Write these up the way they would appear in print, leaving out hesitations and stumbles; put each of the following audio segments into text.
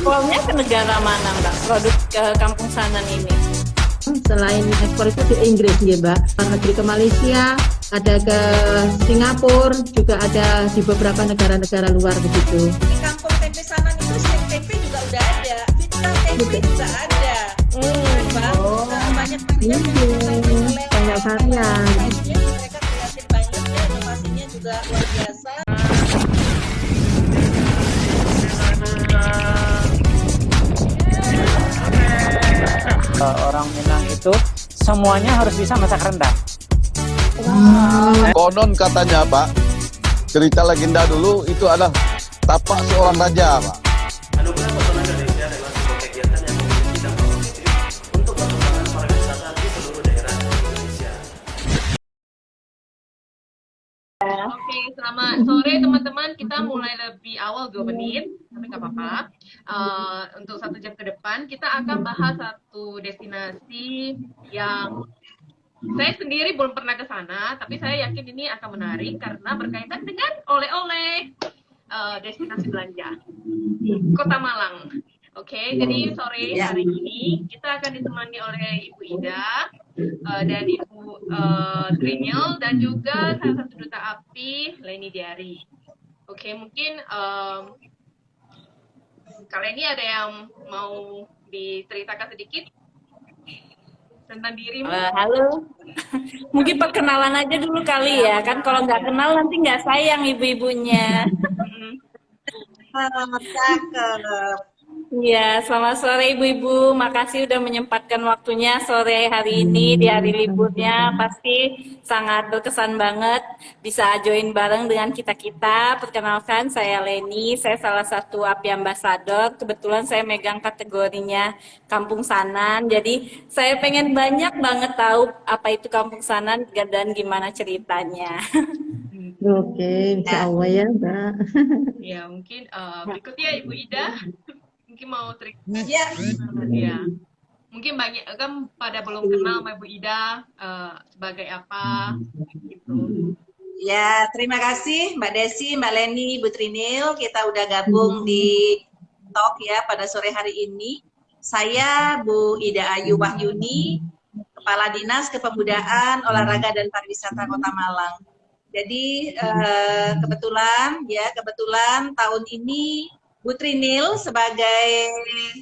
ekspornya ke negara mana Mbak? Produk Kampung Sanan ini? Selain ekspor itu di Inggris ya Mbak, negeri ke Malaysia, ada ke Singapura, juga ada di beberapa negara-negara luar begitu. Di Kampung Tempe Sanan itu snack tempe juga udah ada, fitnah tempe juga ada. Banyak Banyak varian. Mereka kreatif banget ya, inovasinya juga luar biasa. Orang Minang itu semuanya harus bisa masak rendang. Konon katanya Pak, cerita legenda dulu itu adalah tapak seorang raja Pak. Anugerah Pesona Indonesia adalah sebuah kegiatan yang memiliki dampak positif untuk perkembangan pariwisata di seluruh daerah di Indonesia. Oke, selamat sore teman-teman. Kita mulai lebih awal 2 menit, tapi nggak apa-apa. Untuk 1 jam ke depan, kita akan bahas satu destinasi yang saya sendiri belum pernah ke sana, tapi saya yakin ini akan menarik karena berkaitan dengan oleh-oleh destinasi belanja Kota Malang. Oke, jadi sore hari ini kita akan ditemani oleh Ibu Ida dan Ibu Trinil dan juga salah satu duta api Leni Diari. Oke, mungkin kalian ini ada yang mau diceritakan sedikit tentang dirimu? Halo. Mungkin perkenalan aja dulu kali ya, kan kalau nggak kenal nanti nggak sayang ibu-ibunya. Cakep. Iya, selamat sore ibu-ibu. Makasih udah menyempatkan waktunya sore hari ini di hari liburnya. Pasti sangat berkesan banget bisa join bareng dengan kita-kita. Perkenalkan, saya Leni. Saya salah satu API Ambassador. Kebetulan saya megang kategorinya Kampung Sanan. Jadi saya pengen banyak banget tahu apa itu Kampung Sanan dan gimana ceritanya. Oke, insya Allah ya Mbak. Ya, mungkin berikutnya Ibu Ida. Mungkin mau cerita Ya, ya. Mungkin banyak kan pada belum kenal sama Ibu Ida sebagai apa gitu. ya, terima kasih Mbak Desi, Mbak Leni, Bu Trinil. Kita udah gabung di talk ya pada sore hari ini. Saya Bu Ida Ayu Wahyuni, Kepala Dinas Kepemudaan, Olahraga dan Pariwisata Kota Malang. Jadi kebetulan tahun ini Bu Trinil sebagai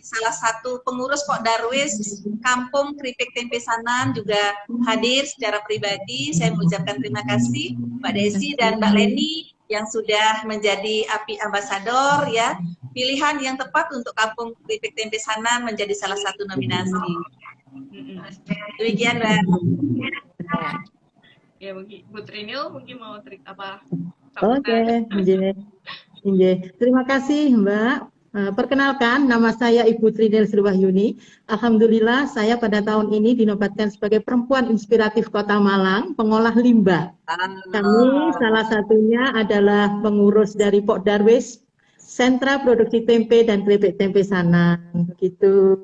salah satu pengurus Pok Darwis Kampung Keripik Tempe Sanan juga hadir secara pribadi. Saya mengucapkan terima kasih Mbak Desi dan Mbak Leni yang sudah menjadi API Ambassador ya. Pilihan yang tepat untuk Kampung Keripik Tempe Sanan menjadi salah satu nominasi. Demikian Mbak. Ya, mungkin Bu Trinil mungkin mau cerita apa? Oke, terima kasih Mbak. Perkenalkan, nama saya Ibu Trinil Sri Wahyuni. Alhamdulillah, saya pada tahun ini dinobatkan sebagai perempuan inspiratif Kota Malang, pengolah limbah. Kami salah satunya adalah pengurus dari Pok Darwis, Sentra Produksi Tempe dan Keripik Tempe Sanan. Begitu.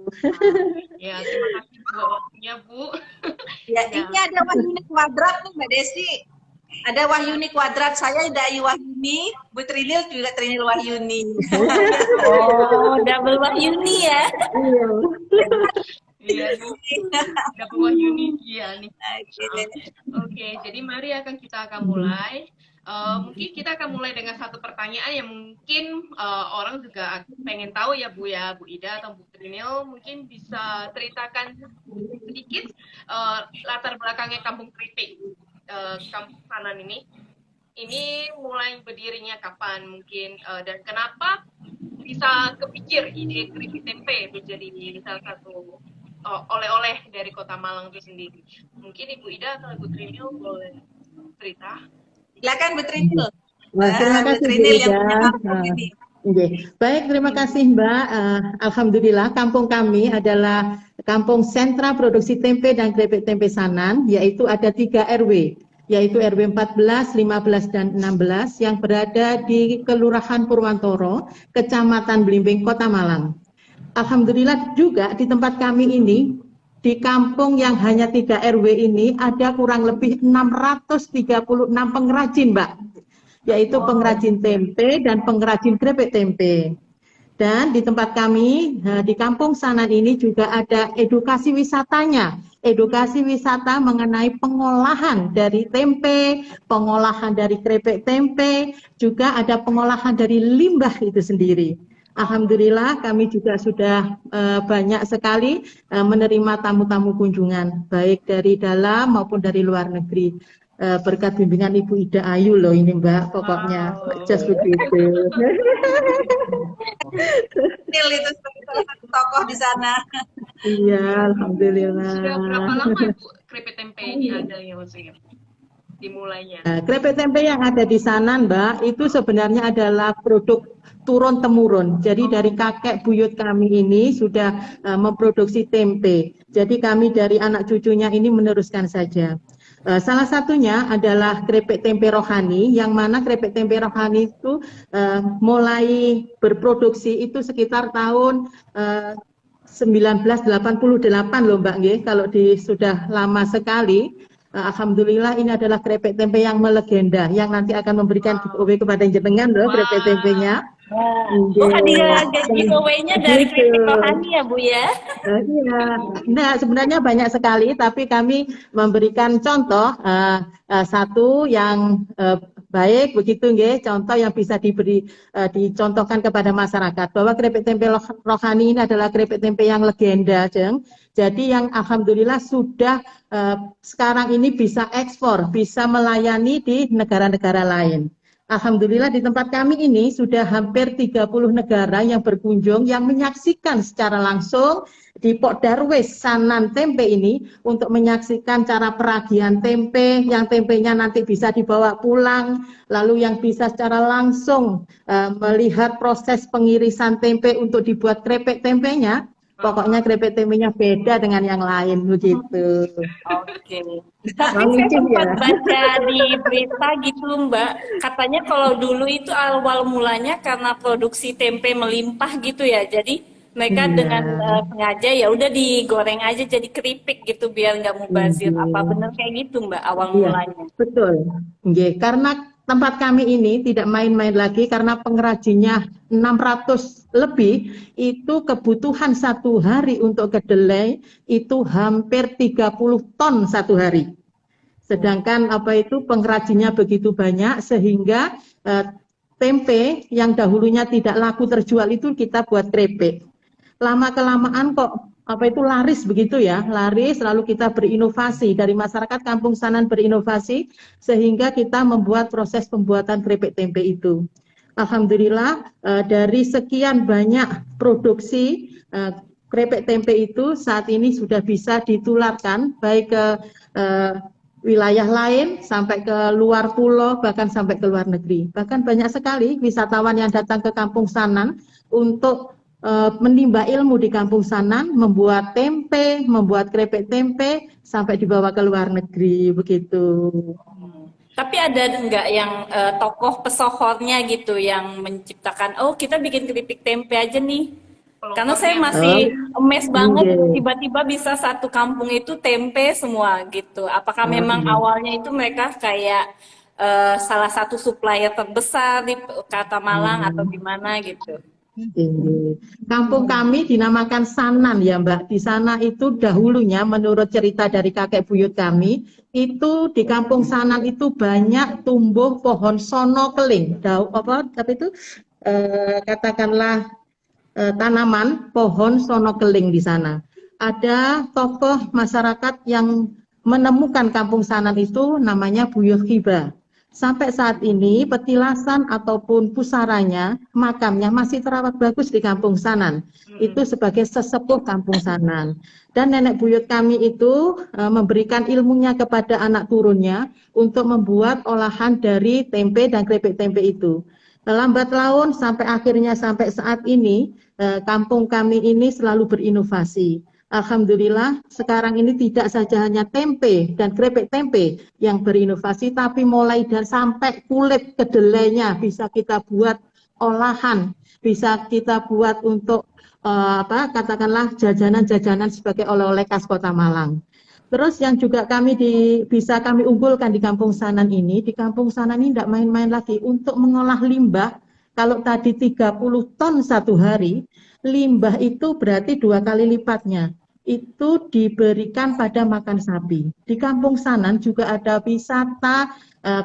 Ya, terima kasih buat waktunya Bu. Ya, ini ada Wahyuni kuadrat nih Mbak Desi. Ada Wahyuni kuadrat, saya Dayu Wahyuni, Bu Trinil juga Trinil Wahyuni. Oh, double Wahyuni ya. Iya, double Wahyuni iya nih. Oke, jadi mari kita akan mulai. Mungkin kita akan mulai dengan satu pertanyaan yang mungkin orang juga pengen tahu ya Bu Ida atau Bu Trinil mungkin bisa ceritakan sedikit latar belakangnya Kampung Keripik Kampung Sanan ini mulai berdirinya kapan mungkin dan kenapa bisa kepikir ide keripik tempe menjadi salah satu oleh-oleh dari Kota Malang itu sendiri. Mungkin Ibu Ida atau Ibu Trinil boleh cerita. Silakan Bu Trinil. Terima kasih Bu Ida. Baik, terima kasih Mbak. Alhamdulillah, kampung kami adalah Kampung Sentra Produksi Tempe dan Keripik Tempe Sanan, yaitu ada 3 RW, yaitu RW 14, 15, dan 16 yang berada di Kelurahan Purwantoro, Kecamatan Blimbing, Kota Malang. Alhamdulillah juga di tempat kami ini, di kampung yang hanya 3 RW ini, ada kurang lebih 636 pengrajin, Mbak, yaitu pengrajin tempe dan pengrajin keripik tempe. Dan di tempat kami, di Kampung Sanan ini juga ada edukasi wisatanya. Edukasi wisata mengenai pengolahan dari tempe, pengolahan dari keripik tempe, juga ada pengolahan dari limbah itu sendiri. Alhamdulillah kami juga sudah banyak sekali menerima tamu-tamu kunjungan, baik dari dalam maupun dari luar negeri. Berkat bimbingan Ibu Ida Ayu loh ini Mbak, pokoknya just begitu. Nil itu sebagai salah satu tokoh di sana. Iya, alhamdulillah. Sudah berapa lama Bu keripik tempe ini ada ya maksudnya dimulainya? Keripik tempe yang ada di sana Mbak, itu sebenarnya adalah produk turun temurun. Jadi dari kakek buyut kami ini sudah memproduksi tempe. Jadi kami dari anak cucunya ini meneruskan saja. Salah satunya adalah keripik tempe rohani, yang mana keripik tempe rohani itu mulai berproduksi itu sekitar tahun 1988 loh Mbak nggih, kalau sudah lama sekali. Alhamdulillah ini adalah keripik tempe yang melegenda, yang nanti akan memberikan giveaway kepada jenengan loh keripik tempenya. Oh, hadiah giveaway-nya dari keripik rohani ya Bu ya? Iya, nah sebenarnya banyak sekali, tapi kami memberikan contoh satu yang baik begitu nggih, contoh yang bisa dicontohkan kepada masyarakat bahwa keripik tempe rohani ini adalah keripik tempe yang legenda, Jeng. Jadi yang alhamdulillah sudah sekarang ini bisa ekspor, bisa melayani di negara-negara lain. Alhamdulillah di tempat kami ini sudah hampir 30 negara yang berkunjung, yang menyaksikan secara langsung di Pok Darwis Sanan Tempe ini untuk menyaksikan cara peragian tempe, yang tempenya nanti bisa dibawa pulang, lalu yang bisa secara langsung melihat proses pengirisan tempe untuk dibuat keripik tempenya. Pokoknya keripik tempenya beda dengan yang lain begitu. Oke. Tapi saya sempat baca di berita gitu Mbak, katanya kalau dulu itu awal mulanya karena produksi tempe melimpah gitu ya. Jadi mereka dengan sengaja ya udah digoreng aja jadi keripik gitu biar nggak mubazir. Apa benar kayak gitu Mbak awal mulanya? Betul. Nggih, karena tempat kami ini tidak main-main lagi karena pengrajinnya 600 lebih, itu kebutuhan satu hari untuk kedelai itu hampir 30 ton satu hari. Sedangkan pengrajinnya begitu banyak sehingga tempe yang dahulunya tidak laku terjual itu kita buat keripik. Lama-kelamaan kok laris begitu ya, laris, lalu kita berinovasi, dari masyarakat Kampung Sanan berinovasi sehingga kita membuat proses pembuatan keripik tempe itu. Alhamdulillah dari sekian banyak produksi keripik tempe itu saat ini sudah bisa ditularkan baik ke wilayah lain sampai ke luar pulau, bahkan sampai ke luar negeri. Bahkan banyak sekali wisatawan yang datang ke Kampung Sanan untuk menimba ilmu di Kampung Sanan, membuat tempe, membuat keripik tempe sampai dibawa ke luar negeri begitu. Tapi ada enggak yang tokoh pesohornya gitu yang menciptakan, oh kita bikin keripik tempe aja nih. Karena saya masih emes banget tiba-tiba bisa satu kampung itu tempe semua gitu. Apakah memang awalnya itu mereka kayak salah satu supplier terbesar di Kota Malang atau gimana gitu? Kampung kami dinamakan Sanan ya Mbak. Di sana itu dahulunya menurut cerita dari kakek buyut kami, itu di Kampung Sanan itu banyak tumbuh pohon sono keling. Katakanlah tanaman pohon sono keling di sana. Ada tokoh masyarakat yang menemukan Kampung Sanan itu namanya Buyut Khiba. Sampai saat ini petilasan ataupun pusaranya, makamnya masih terawat bagus di Kampung Sanan. Itu sebagai sesepuh Kampung Sanan. Dan nenek buyut kami itu memberikan ilmunya kepada anak turunnya untuk membuat olahan dari tempe dan keripik tempe itu. Lambat laun sampai akhirnya sampai saat ini, kampung kami ini selalu berinovasi. Alhamdulillah sekarang ini tidak saja hanya tempe dan keripik tempe yang berinovasi, tapi mulai dan sampai kulit kedelainya bisa kita buat olahan, bisa kita buat untuk katakanlah jajanan-jajanan sebagai oleh-oleh khas Kota Malang. Terus yang juga bisa kami unggulkan di Kampung Sanan ini, di Kampung Sanan ini tidak main-main lagi untuk mengolah limbah Kalau tadi 30 ton satu hari, limbah itu berarti 2 kali lipatnya. Itu diberikan pada makan sapi. Di Kampung Sanan juga ada wisata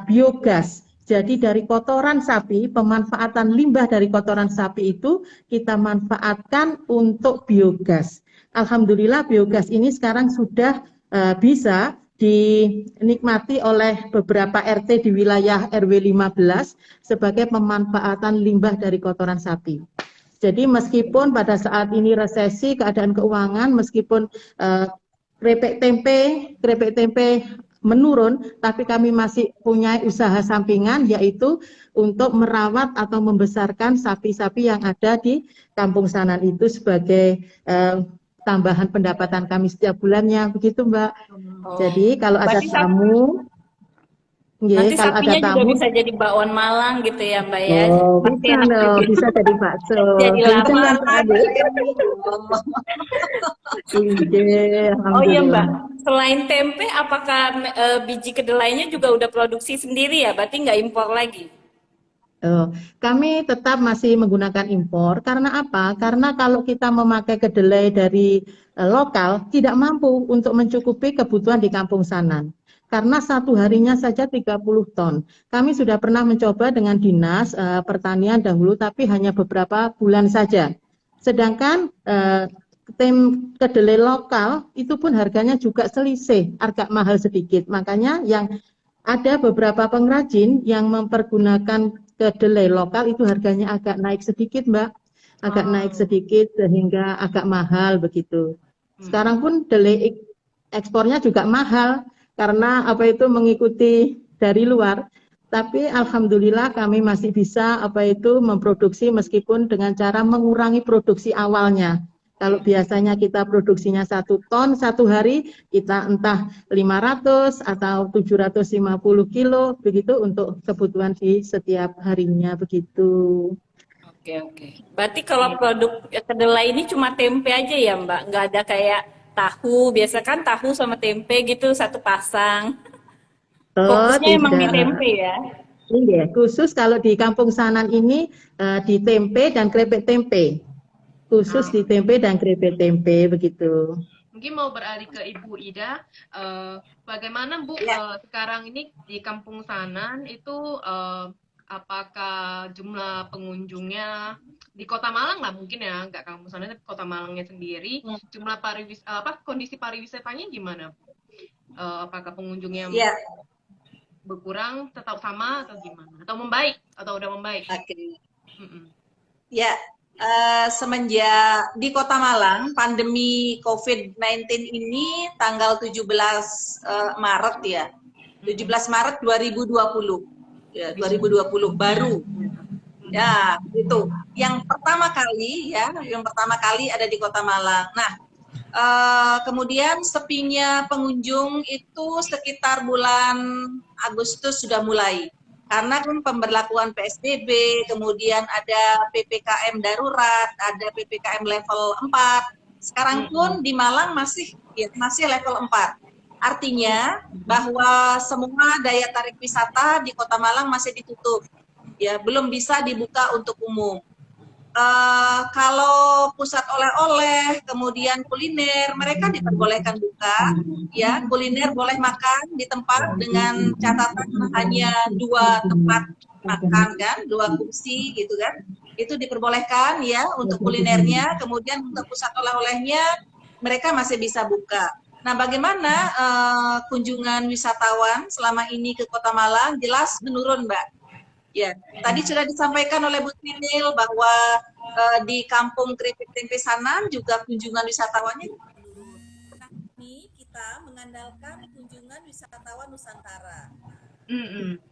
biogas. Jadi dari kotoran sapi, pemanfaatan limbah dari kotoran sapi itu kita manfaatkan untuk biogas. Alhamdulillah biogas ini sekarang sudah bisa dinikmati oleh beberapa RT di wilayah RW 15 sebagai pemanfaatan limbah dari kotoran sapi. Jadi meskipun pada saat ini resesi keadaan keuangan, meskipun keripik tempe menurun, tapi kami masih punya usaha sampingan, yaitu untuk merawat atau membesarkan sapi-sapi yang ada di Kampung Sanan itu sebagai tambahan pendapatan kami setiap bulannya, begitu Mbak. Jadi kalau ada Berarti tamu, nanti kalau ada sapinya juga tamu, bisa jadi bakwan Malang gitu ya Mbak ya. Pasti bisa enak loh, juga. bisa jadi bakso. Jadi Kenceng lapar. kan Pak Ade? Iya, Oh iya alhamdulillah. Mbak, selain tempe, apakah biji kedelainya juga udah produksi sendiri ya? Berarti nggak impor lagi? Kami tetap masih menggunakan impor karena apa? Karena kalau kita memakai kedelai dari lokal tidak mampu untuk mencukupi kebutuhan di Kampung Sanan. Karena satu harinya saja 30 ton. Kami sudah pernah mencoba dengan dinas pertanian dahulu tapi hanya beberapa bulan saja. Sedangkan kedelai lokal itu pun harganya juga selisih, agak mahal sedikit. Makanya yang ada beberapa pengrajin yang mempergunakan kedelai lokal itu harganya agak naik sedikit, Mbak. Agak naik sedikit sehingga agak mahal begitu. Sekarang pun kedelai ekspornya juga mahal karena apa itu mengikuti dari luar. Tapi alhamdulillah kami masih bisa memproduksi meskipun dengan cara mengurangi produksi awalnya. Kalau biasanya kita produksinya 1 ton satu hari, kita entah 500 atau 750 kilo begitu untuk kebutuhan di setiap harinya begitu. Oke. Berarti kalau produk kedelai ini cuma tempe aja ya Mbak? Nggak ada kayak tahu, biasa kan tahu sama tempe gitu satu pasang. Oh, Fokusnya emang di tidak. tempe ya? Iya, khusus kalau di Kampung Sanan ini di tempe dan keripik tempe. Khusus di tempe dan keripik tempe begitu. Mungkin mau beralih ke Ibu Ida, bagaimana Bu sekarang ini di Kampung Sanan itu apakah jumlah pengunjungnya di Kota Malang lah mungkin ya, nggak Kampung Sanan tapi Kota Malangnya sendiri, jumlah kondisi pariwisatanya gimana Bu? Apakah pengunjungnya berkurang, tetap sama atau gimana? Atau membaik? Atau udah membaik? Oke. Ya, semenjak di Kota Malang pandemi COVID-19 ini tanggal 17 Maret ya. 17 Maret 2020. Ya, 2020 baru. Ya, itu. Yang pertama kali ada di Kota Malang. Nah, kemudian sepinya pengunjung itu sekitar bulan Agustus sudah mulai. Karena kan pemberlakuan PSBB, kemudian ada PPKM darurat, ada PPKM level 4. Sekarang pun di Malang masih level 4. Artinya bahwa semua daya tarik wisata di Kota Malang masih ditutup. Ya, belum bisa dibuka untuk umum. Kalau pusat oleh-oleh, kemudian kuliner, mereka diperbolehkan buka, ya kuliner boleh makan di tempat dengan catatan hanya 2 tempat makan kan, 2 kursi gitu kan, itu diperbolehkan ya untuk kulinernya, kemudian untuk pusat oleh-olehnya mereka masih bisa buka. Nah, bagaimana kunjungan wisatawan selama ini ke Kota Malang? Jelas menurun, Mbak. Ya, tadi sudah disampaikan oleh Bu Trinil bahwa di Kampung Keripik Tempe Sanan juga kunjungan wisatawannya menurun. Ini kita mengandalkan kunjungan wisatawan Nusantara.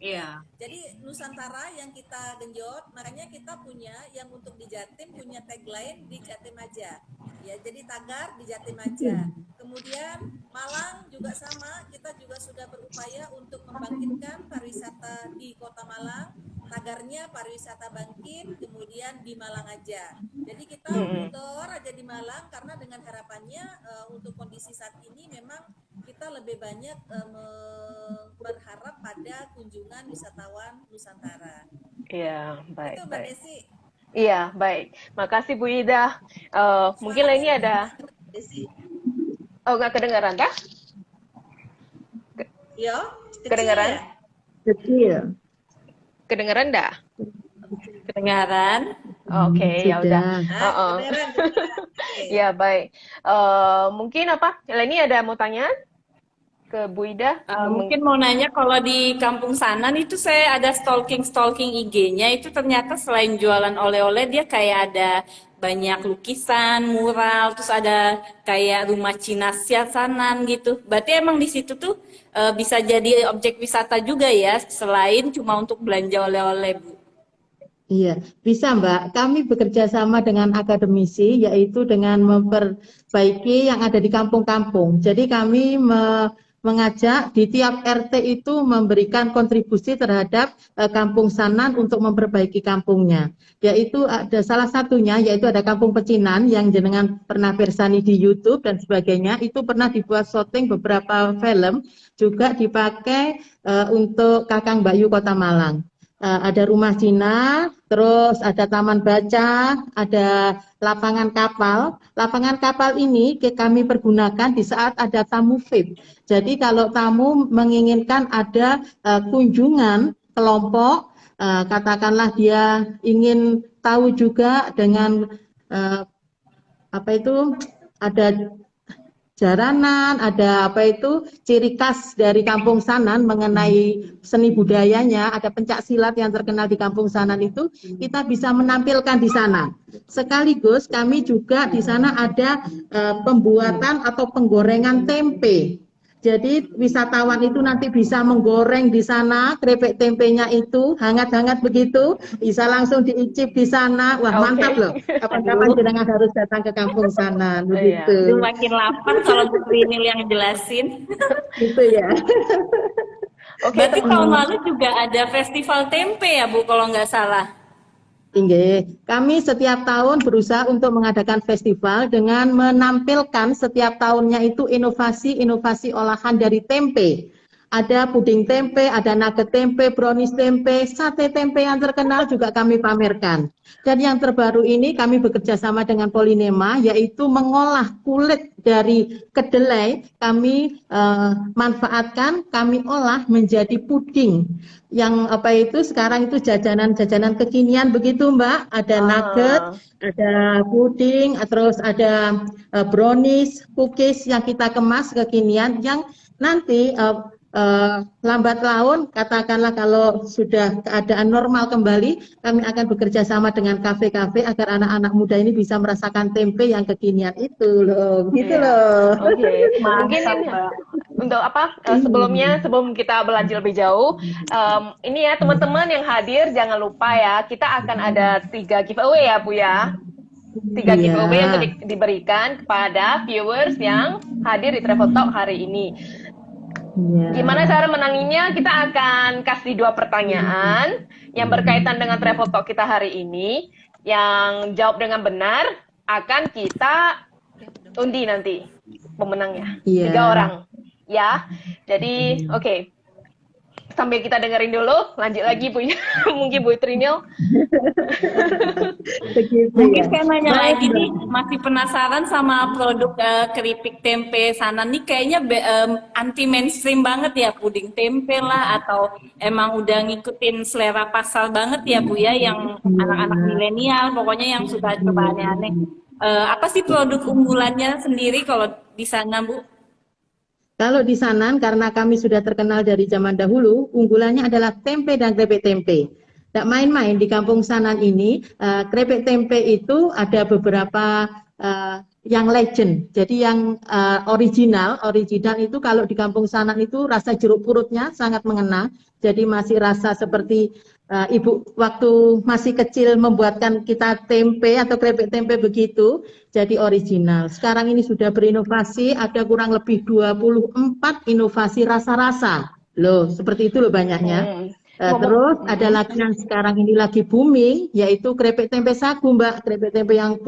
Iya. Jadi Nusantara yang kita genjot, makanya kita punya yang untuk di Jatim punya tagline di Jatim aja. Ya, jadi tagar di Jatim aja. Kemudian Malang juga sama, kita juga sudah berupaya untuk membangkitkan pariwisata di Kota Malang. Tagarnya pariwisata bangkit, kemudian di Malang aja. Jadi kita putar aja di Malang karena dengan harapannya untuk kondisi saat ini memang kita lebih banyak berharap pada kunjungan wisatawan Nusantara. Iya, baik, Itu Mbak baik. Desi. Iya, baik. Makasih Bu Ida. Mungkin lainnya ada. Desi. Oh, nggak kedengaran, kah? Yo, kecil Kedengaran? ya? Kecil. Kedengaran nggak? Kedengaran? Oke, ya udah. Ah, Heeh. kedengeran, kedengeran. Oke. Ya, baik. Mungkin apa? Lainnya ada mau tanya ke Bu Ida? Mungkin mau nanya kalau di Kampung Sanan itu saya ada stalking IG-nya itu ternyata selain jualan oleh-oleh dia kayak ada banyak lukisan, mural, terus ada kayak rumah Cina Sanan gitu. Berarti emang di situ tuh bisa jadi objek wisata juga ya selain cuma untuk belanja oleh-oleh, Bu. Iya, bisa Mbak. Kami bekerja sama dengan akademisi, yaitu dengan memperbaiki yang ada di kampung-kampung. Jadi kami mengajak di tiap RT itu memberikan kontribusi terhadap Kampung Sanan untuk memperbaiki kampungnya. Yaitu ada salah satunya, yaitu ada Kampung Pecinan yang jenengan pernah bersani di YouTube dan sebagainya. Itu pernah dibuat syuting beberapa film, juga dipakai untuk Kakang Bayu Kota Malang. Ada rumah Cina, terus ada taman baca, ada lapangan kapal. Lapangan kapal ini kami pergunakan di saat ada tamu VIP. Jadi kalau tamu menginginkan ada kunjungan kelompok, katakanlah dia ingin tahu juga dengan apa itu ada jaranan, ada apa itu ciri khas dari Kampung Sanan mengenai seni budayanya, ada pencak silat yang terkenal di Kampung Sanan itu kita bisa menampilkan di sana. Sekaligus kami juga di sana ada pembuatan atau penggorengan tempe. Jadi wisatawan itu nanti bisa menggoreng di sana, keripik tempenya itu hangat-hangat begitu, bisa langsung diicip di sana. Wah, mantap loh. Kapan-kapan jenengan harus datang ke Kampung Sanan begitu. Itu makin lapar kalau Bu Trinil yang jelasin. Gitu ya. Oke, Berarti tahun lalu juga ada festival tempe ya Bu kalau nggak salah. Tinggi. Kami setiap tahun berusaha untuk mengadakan festival dengan menampilkan setiap tahunnya itu inovasi-inovasi olahan dari tempe. Ada puding tempe, ada nugget tempe, brownies tempe, sate tempe yang terkenal juga kami pamerkan. Dan yang terbaru ini kami bekerja sama dengan Polinema, yaitu mengolah kulit dari kedelai, kami manfaatkan, kami olah menjadi puding. Yang apa itu sekarang itu jajanan-jajanan kekinian begitu Mbak, ada nugget, ada puding, terus ada brownies, cookies yang kita kemas kekinian yang nanti lambat laun katakanlah kalau sudah keadaan normal kembali, kami akan bekerja sama dengan kafe-kafe agar anak-anak muda ini bisa merasakan tempe yang kekinian itu loh, gitu loh. Oke. Mungkin ini untuk apa? Sebelum kita berlanjut lebih jauh, ini ya teman-teman yang hadir jangan lupa ya kita akan ada 3 giveaway ya Bu ya. 3 giveaway yang diberikan kepada viewers yang hadir di Travel Talk hari ini. Gimana cara menanginya? Kita akan kasih 2 pertanyaan yang berkaitan dengan Travel Talk kita hari ini. Yang jawab dengan benar akan kita undi nanti pemenangnya. 3 orang. Ya. Jadi, oke. Sambil kita dengerin dulu, lanjut lagi Bu. Mungkin Bu Trinil. Mungkin saya nanya lagi nih, masih penasaran sama produk keripik tempe Sanan nih kayaknya anti mainstream banget ya, puding tempe lah atau emang udah ngikutin selera pasar banget ya Bu ya, yang anak-anak milenial pokoknya yang suka coba aneh-aneh. Apa sih produk unggulannya sendiri kalau di sana Bu? Kalau di Sanan, karena kami sudah terkenal dari zaman dahulu, unggulannya adalah tempe dan keripik tempe. Tidak main-main di Kampung Sanan ini, keripik tempe itu ada beberapa yang legend. Jadi yang original itu kalau di Kampung Sanan itu rasa jeruk purutnya sangat mengena. Jadi masih rasa seperti Ibu waktu masih kecil membuatkan kita tempe atau keripik tempe begitu, jadi original. Sekarang ini sudah berinovasi, ada kurang lebih 24 inovasi rasa-rasa. Loh, seperti itu loh banyaknya. Terus ada lagi yang sekarang ini lagi booming, yaitu keripik tempe sagu Mbak, keripik tempe yang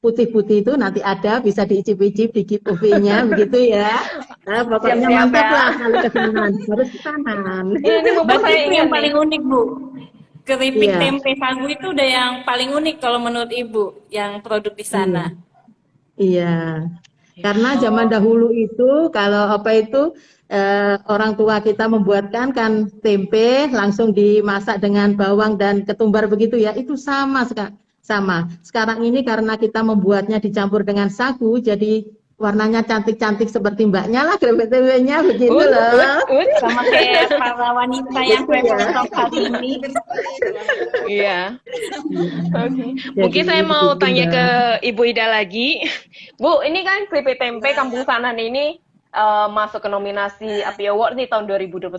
putih-putih itu nanti ada, bisa diicip-icip di giveaway-nya begitu ya. Nah, pokoknya mantap lah kalau ke Sanan, harus ke Sanan. Ini Bu, saya yang paling unik Bu. keripik Iya. tempe sagu itu udah yang paling unik kalau menurut Ibu yang produk di sana. Iya, karena zaman dahulu itu kalau apa itu orang tua kita membuatkan kan tempe langsung dimasak dengan bawang dan ketumbar begitu ya, itu sama. Sekarang ini karena kita membuatnya dicampur dengan sagu, jadi warnanya cantik-cantik seperti mbaknya lah keripik tempenya begitu loh. Sama kayak para wanita yang kreatif hari ini. Iya. Oke. Jadi Mungkin saya mau begitu, tanya Mbak. ke Ibu Ida lagi. Bu, ini kan keripik tempe Kampung Sanan ini masuk ke nominasi API Award nih tahun 2021.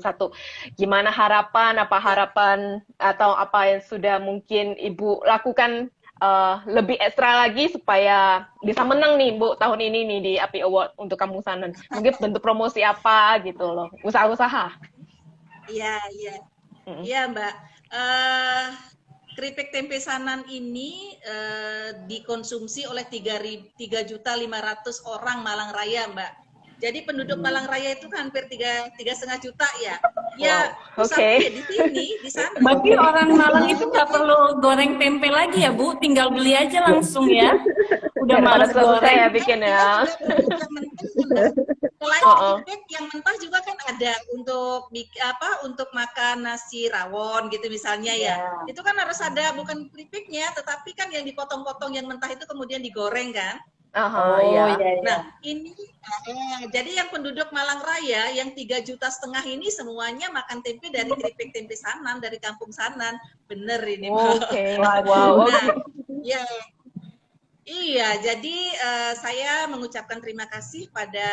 Gimana harapan, apa harapan atau apa yang sudah mungkin Ibu lakukan lebih ekstra lagi supaya bisa menang nih Bu tahun ini nih di API Award untuk Kampung Sanan. Mungkin bentuk promosi apa gitu loh, usaha-usaha. Iya, iya. Iya, Mbak. Keripik tempe Sanan ini dikonsumsi oleh 3.500.000 orang Malang Raya, Mbak. Jadi penduduk Malang Raya itu kan hampir 3,5 juta ya. Ya, Wow, pusatnya oke. di sini, di sana. Berarti orang Malang itu nggak perlu goreng tempe lagi ya Bu, tinggal beli aja langsung ya. Udah Daripada males selesai goreng. ya bikin ya. Selain keripik yang mentah juga kan ada untuk untuk makan nasi rawon gitu misalnya ya. Itu kan harus ada bukan keripiknya, tetapi kan yang dipotong-potong yang mentah itu kemudian digoreng kan. Aha, iya. Nah, ini jadi yang penduduk Malang Raya yang 3,5 juta ini semuanya makan tempe dari keripik tempe Sanan dari Kampung Sanan. Bener ini, Mbak. Oke. Wow. Nah, ya. Iya, jadi saya mengucapkan terima kasih pada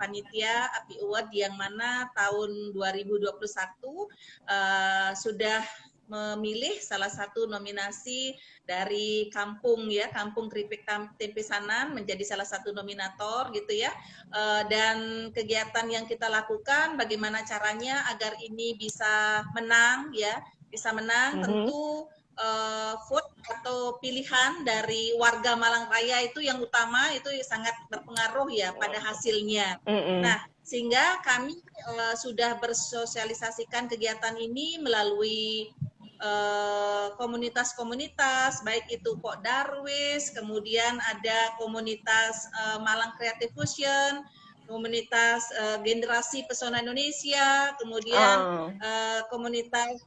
panitia API Award yang mana tahun 2021 sudah memilih salah satu nominasi dari kampung ya, Kampung Keripik Tempe Sanan menjadi salah satu nominator gitu ya. Dan kegiatan yang kita lakukan bagaimana caranya agar ini bisa menang ya, bisa menang tentu vote atau pilihan dari warga Malang Raya itu yang utama itu sangat berpengaruh ya pada hasilnya. Nah, sehingga kami sudah bersosialisasikan kegiatan ini melalui komunitas-komunitas, baik itu Pok Darwis, kemudian ada komunitas Malang Creative Fusion, komunitas Generasi Pesona Indonesia, kemudian komunitas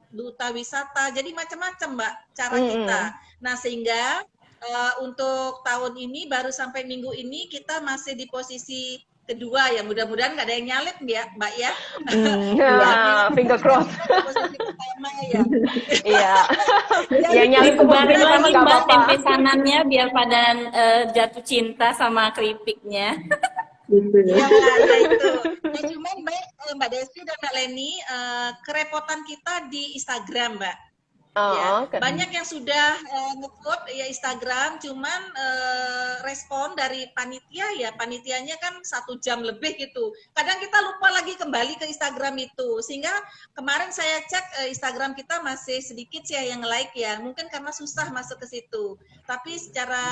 Duta Wisata, jadi macam-macam Mbak cara kita. Nah sehingga untuk tahun ini baru sampai minggu ini kita masih di posisi kedua ya, mudah-mudahan nggak ada yang nyalip ya Mbak ya. Finger cross. Posisi pertama ya. Iya. Yang nyalip Disebarin kemungkinan lagi nggak Mbak apa-apa. tempe sanannya biar pada jatuh cinta sama keripiknya. Gitu ya. Ya itu. Nah, cuman Mbak Desi dan Mbak Leni, kerepotan kita di Instagram, Mbak. Ya, banyak yang sudah nge-vote ya Instagram, cuman respon dari panitia ya, panitianya kan 1 jam lebih gitu. Kadang kita lupa lagi kembali ke Instagram itu, sehingga kemarin saya cek Instagram kita masih sedikit sih yang like ya, mungkin karena susah masuk ke situ. Tapi secara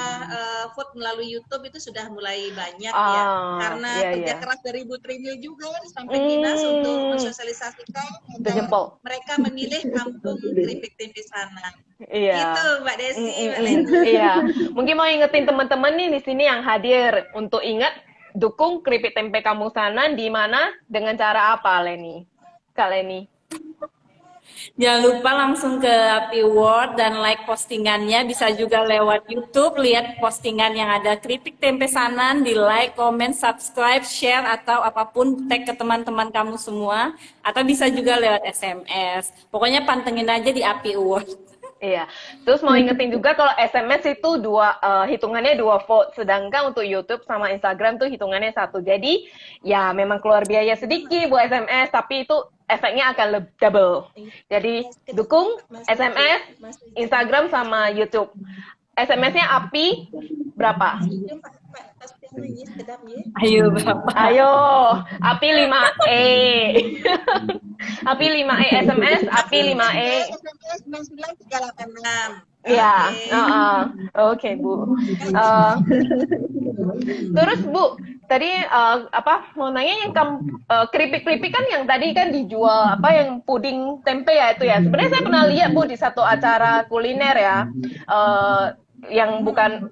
vote melalui YouTube itu sudah mulai banyak ya, karena kerja keras dari Bu Trinil juga sampai dinas untuk mensosialisasikan agar mereka memilih Kampung Keripik Tempe Sanan. Iya. Gitu Mbak Desi, Mbak Leni. Iya. Mungkin mau ingetin teman-teman nih di sini yang hadir untuk ingat dukung keripik tempe Kampung Sanan di mana dengan cara apa, Leni? Kak Leni. Jangan lupa langsung ke API Award dan like postingannya, bisa juga lewat YouTube, lihat postingan yang ada keripik tempe Sanan, di like, comment, subscribe, share, atau apapun, tag ke teman-teman kamu semua, atau bisa juga lewat SMS. Pokoknya pantengin aja di API Award. Iya, terus mau ingetin juga kalau SMS itu hitungannya 2 vote, sedangkan untuk YouTube sama Instagram tuh hitungannya 1. Jadi ya memang keluar biaya sedikit buat SMS, tapi itu efeknya akan double. Jadi dukung SMS, Instagram sama YouTube. SMS-nya API berapa? Ayo berapa? Ayo, API 5E. API 5E SMS, API 5E. SMS 93886. Iya, oke Bu. Terus Bu, tadi mau nanya yang keripik-keripik kan yang tadi kan dijual yang puding tempe ya itu ya. Sebenarnya saya pernah lihat Bu di satu acara kuliner ya, yang bukan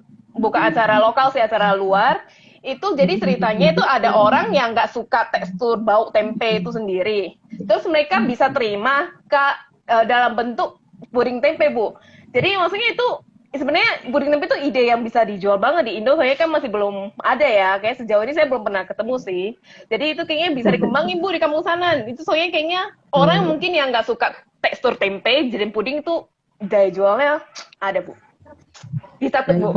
acara lokal sih, acara luar. Itu jadi ceritanya itu ada orang yang nggak suka tekstur bau tempe itu sendiri. Terus mereka bisa terima dalam bentuk puding tempe Bu. Jadi maksudnya itu sebenarnya puding tempe itu ide yang bisa dijual banget di Indo. Soalnya kan masih belum ada ya. Kayak sejauh ini saya belum pernah ketemu sih. Jadi itu kayaknya bisa dikembangin Bu di kampung sana. Itu soalnya kayaknya orang mungkin yang nggak suka tekstur tempe jadi puding itu daya jualnya ada Bu. Bisa Bu.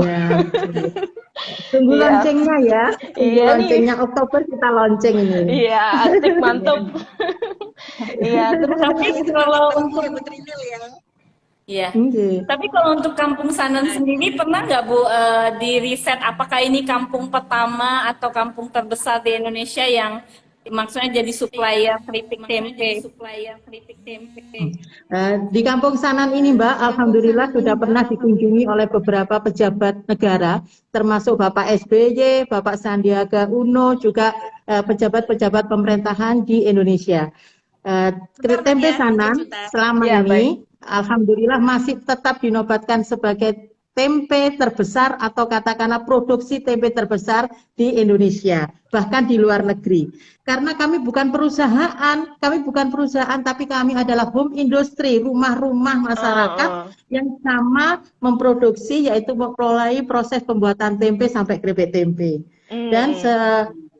Tunggu loncengnya ya. Tunggu loncengnya nih. Oktober kita lonceng ini. Iya, asik mantap. Iya, terus Tapi kalau untuk ya. Tapi kalau untuk Kampung Sanan sendiri pernah nggak Bu di riset apakah ini kampung pertama atau kampung terbesar di Indonesia yang maksudnya jadi supplier keripik tempe? Di Kampung Sanan ini Mbak, alhamdulillah sudah pernah dikunjungi oleh beberapa pejabat negara, termasuk Bapak SBY, Bapak Sandiaga Uno, juga pejabat-pejabat pemerintahan di Indonesia. Tempe Sanan selama ini alhamdulillah masih tetap dinobatkan sebagai tempe terbesar atau katakanlah produksi tempe terbesar di Indonesia, bahkan di luar negeri. Karena kami bukan perusahaan, tapi kami adalah home industry, rumah-rumah masyarakat yang sama memproduksi, yaitu memulai proses pembuatan tempe sampai keripik tempe. Dan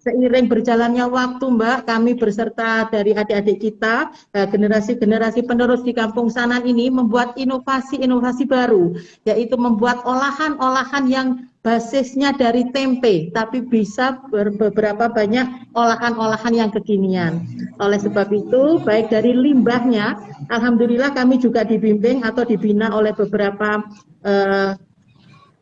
seiring berjalannya waktu Mbak, kami berserta dari adik-adik kita, generasi-generasi penerus di Kampung Sanan ini membuat inovasi-inovasi baru, yaitu membuat olahan-olahan yang basisnya dari tempe, tapi bisa beberapa banyak olahan-olahan yang kekinian. Oleh sebab itu, baik dari limbahnya, alhamdulillah kami juga dibimbing atau dibina oleh beberapa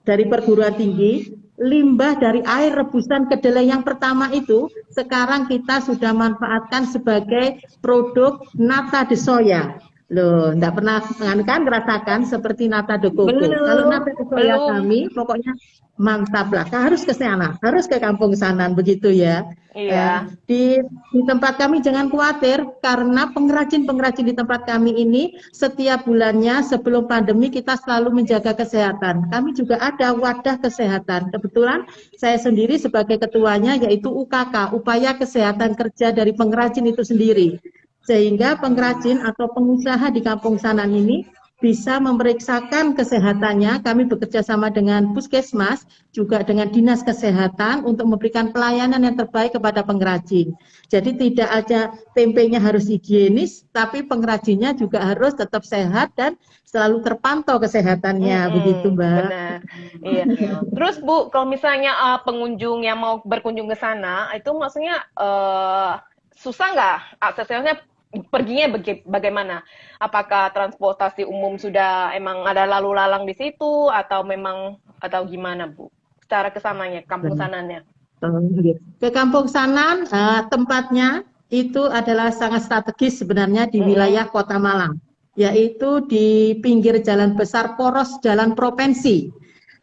dari perguruan tinggi. Limbah dari air rebusan kedelai yang pertama itu sekarang kita sudah manfaatkan sebagai produk nata de soya. Loh, enggak pernah kan ngerasakan seperti nata de coco. Kalau nata de soya kami pokoknya mantap lah. Harus ke sana, harus ke Kampung Sanan begitu ya. Iya. Di tempat kami jangan khawatir karena pengrajin-pengrajin di tempat kami ini setiap bulannya sebelum pandemi kita selalu menjaga kesehatan. Kami juga ada wadah kesehatan. Kebetulan saya sendiri sebagai ketuanya yaitu UKK, Upaya Kesehatan Kerja dari pengrajin itu sendiri. Sehingga pengrajin atau pengusaha di Kampung Sanan ini bisa memeriksakan kesehatannya. Kami bekerja sama dengan Puskesmas, juga dengan Dinas Kesehatan untuk memberikan pelayanan yang terbaik kepada pengrajin. Jadi tidak aja tempenya harus higienis, tapi pengrajinnya juga harus tetap sehat dan selalu terpantau kesehatannya, begitu Mbak. Benar. Iya. Terus Bu, kalau misalnya pengunjung yang mau berkunjung ke sana, itu maksudnya susah nggak aksesnya? Perginya bagaimana? Apakah transportasi umum sudah emang ada lalu lalang di situ atau gimana Bu? Secara kesananya, Kampung Sanannya? Ke Kampung Sanan tempatnya itu adalah sangat strategis sebenarnya di wilayah Kota Malang, yaitu di pinggir jalan besar poros jalan provinsi.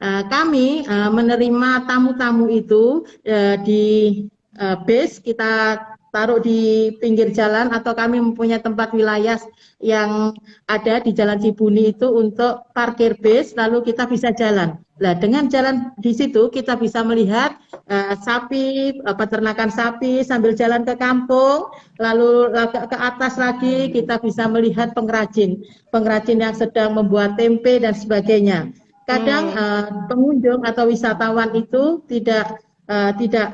Kami menerima tamu-tamu itu di base kita taruh di pinggir jalan atau kami mempunyai tempat wilayah yang ada di Jalan Cibuni itu untuk parkir bus, lalu kita bisa jalan. Nah, dengan jalan di situ kita bisa melihat sapi, peternakan sapi sambil jalan ke kampung, lalu ke atas lagi kita bisa melihat pengrajin yang sedang membuat tempe dan sebagainya. Kadang pengunjung atau wisatawan itu tidak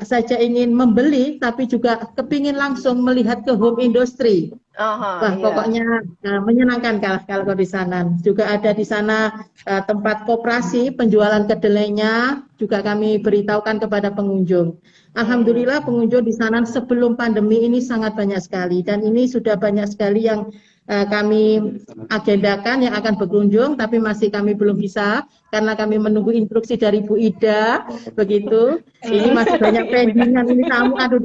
saja ingin membeli, tapi juga kepingin langsung melihat ke home industry. Pokoknya menyenangkan kalau di sana. Juga ada di sana tempat koperasi penjualan kedelainya, juga kami beritahukan kepada pengunjung. Alhamdulillah pengunjung di sana sebelum pandemi ini sangat banyak sekali, dan ini sudah banyak sekali yang kami agendakan yang akan berkunjung, tapi masih kami belum bisa karena kami menunggu instruksi dari Bu Ida, begitu. Ini masih banyak pendingan ini tamu, aduh,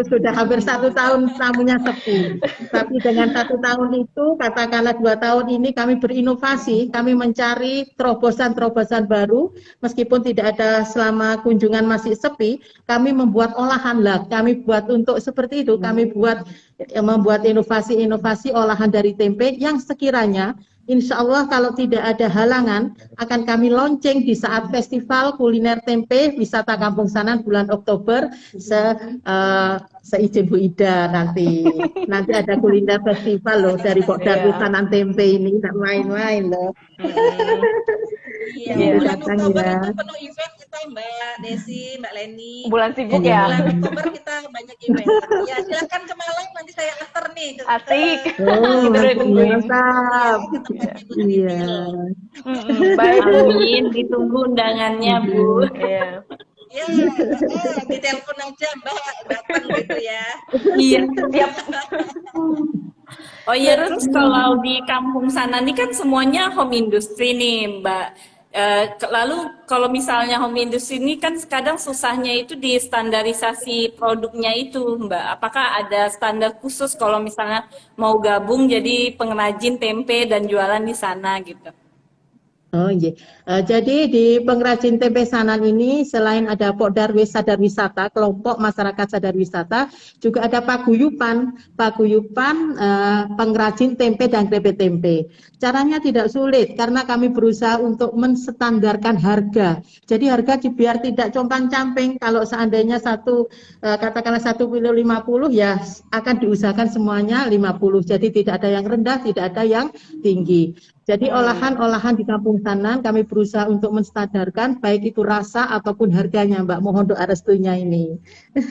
sudah hampir 1 tahun tamunya sepi. Tapi dengan 1 tahun itu, katakanlah 2 tahun ini kami berinovasi, kami mencari terobosan-terobosan baru, meskipun tidak ada selama kunjungan masih sepi, kami membuat olahan lah, kami buat untuk seperti itu, kami membuat inovasi-inovasi olahan dari tempe yang sekiranya insya Allah kalau tidak ada halangan akan kami launching di saat festival kuliner tempe wisata Kampung Sanan bulan Oktober seizin Bu Ida nanti ada kuliner festival loh dari Pok Darwis Sanan Tempe ini, tidak main-main loh. Iya, bulan Oktober itu penuh event kita Mbak Desi, Mbak Leni. Bulan sibuk ya. Bulan Oktober kita banyak event. Ya silakan ke Malang, nanti saya antar nih. Asik. Mantap. Iya. Baik. Amin, ditunggu undangannya Bu. Iya. Ya, ditelepon aja Mbak, datang gitu ya. Iya. Siap. Oh iya, terus kalau di Kampung Sanan ini kan semuanya home industry nih Mbak. Lalu kalau misalnya home industry ini kan kadang susahnya itu di standarisasi produknya itu Mbak. Apakah ada standar khusus kalau misalnya mau gabung jadi pengrajin tempe dan jualan di sana gitu? Oh iya, jadi di pengrajin tempe Sanan ini selain ada Pok Darwis Sadar Wisata, kelompok masyarakat sadar wisata, juga ada paguyupan pengrajin tempe dan krepek tempe. Caranya tidak sulit karena kami berusaha untuk menstandarkan harga. Jadi harga biar tidak compang-camping. Kalau seandainya katakanlah 1 kilo 50 ya akan diusahakan semuanya 50. Jadi tidak ada yang rendah, tidak ada yang tinggi. Jadi olahan-olahan di Kampung Sanan kami berusaha untuk menstandarkan baik itu rasa ataupun harganya Mbak. Mohon doa restunya ini.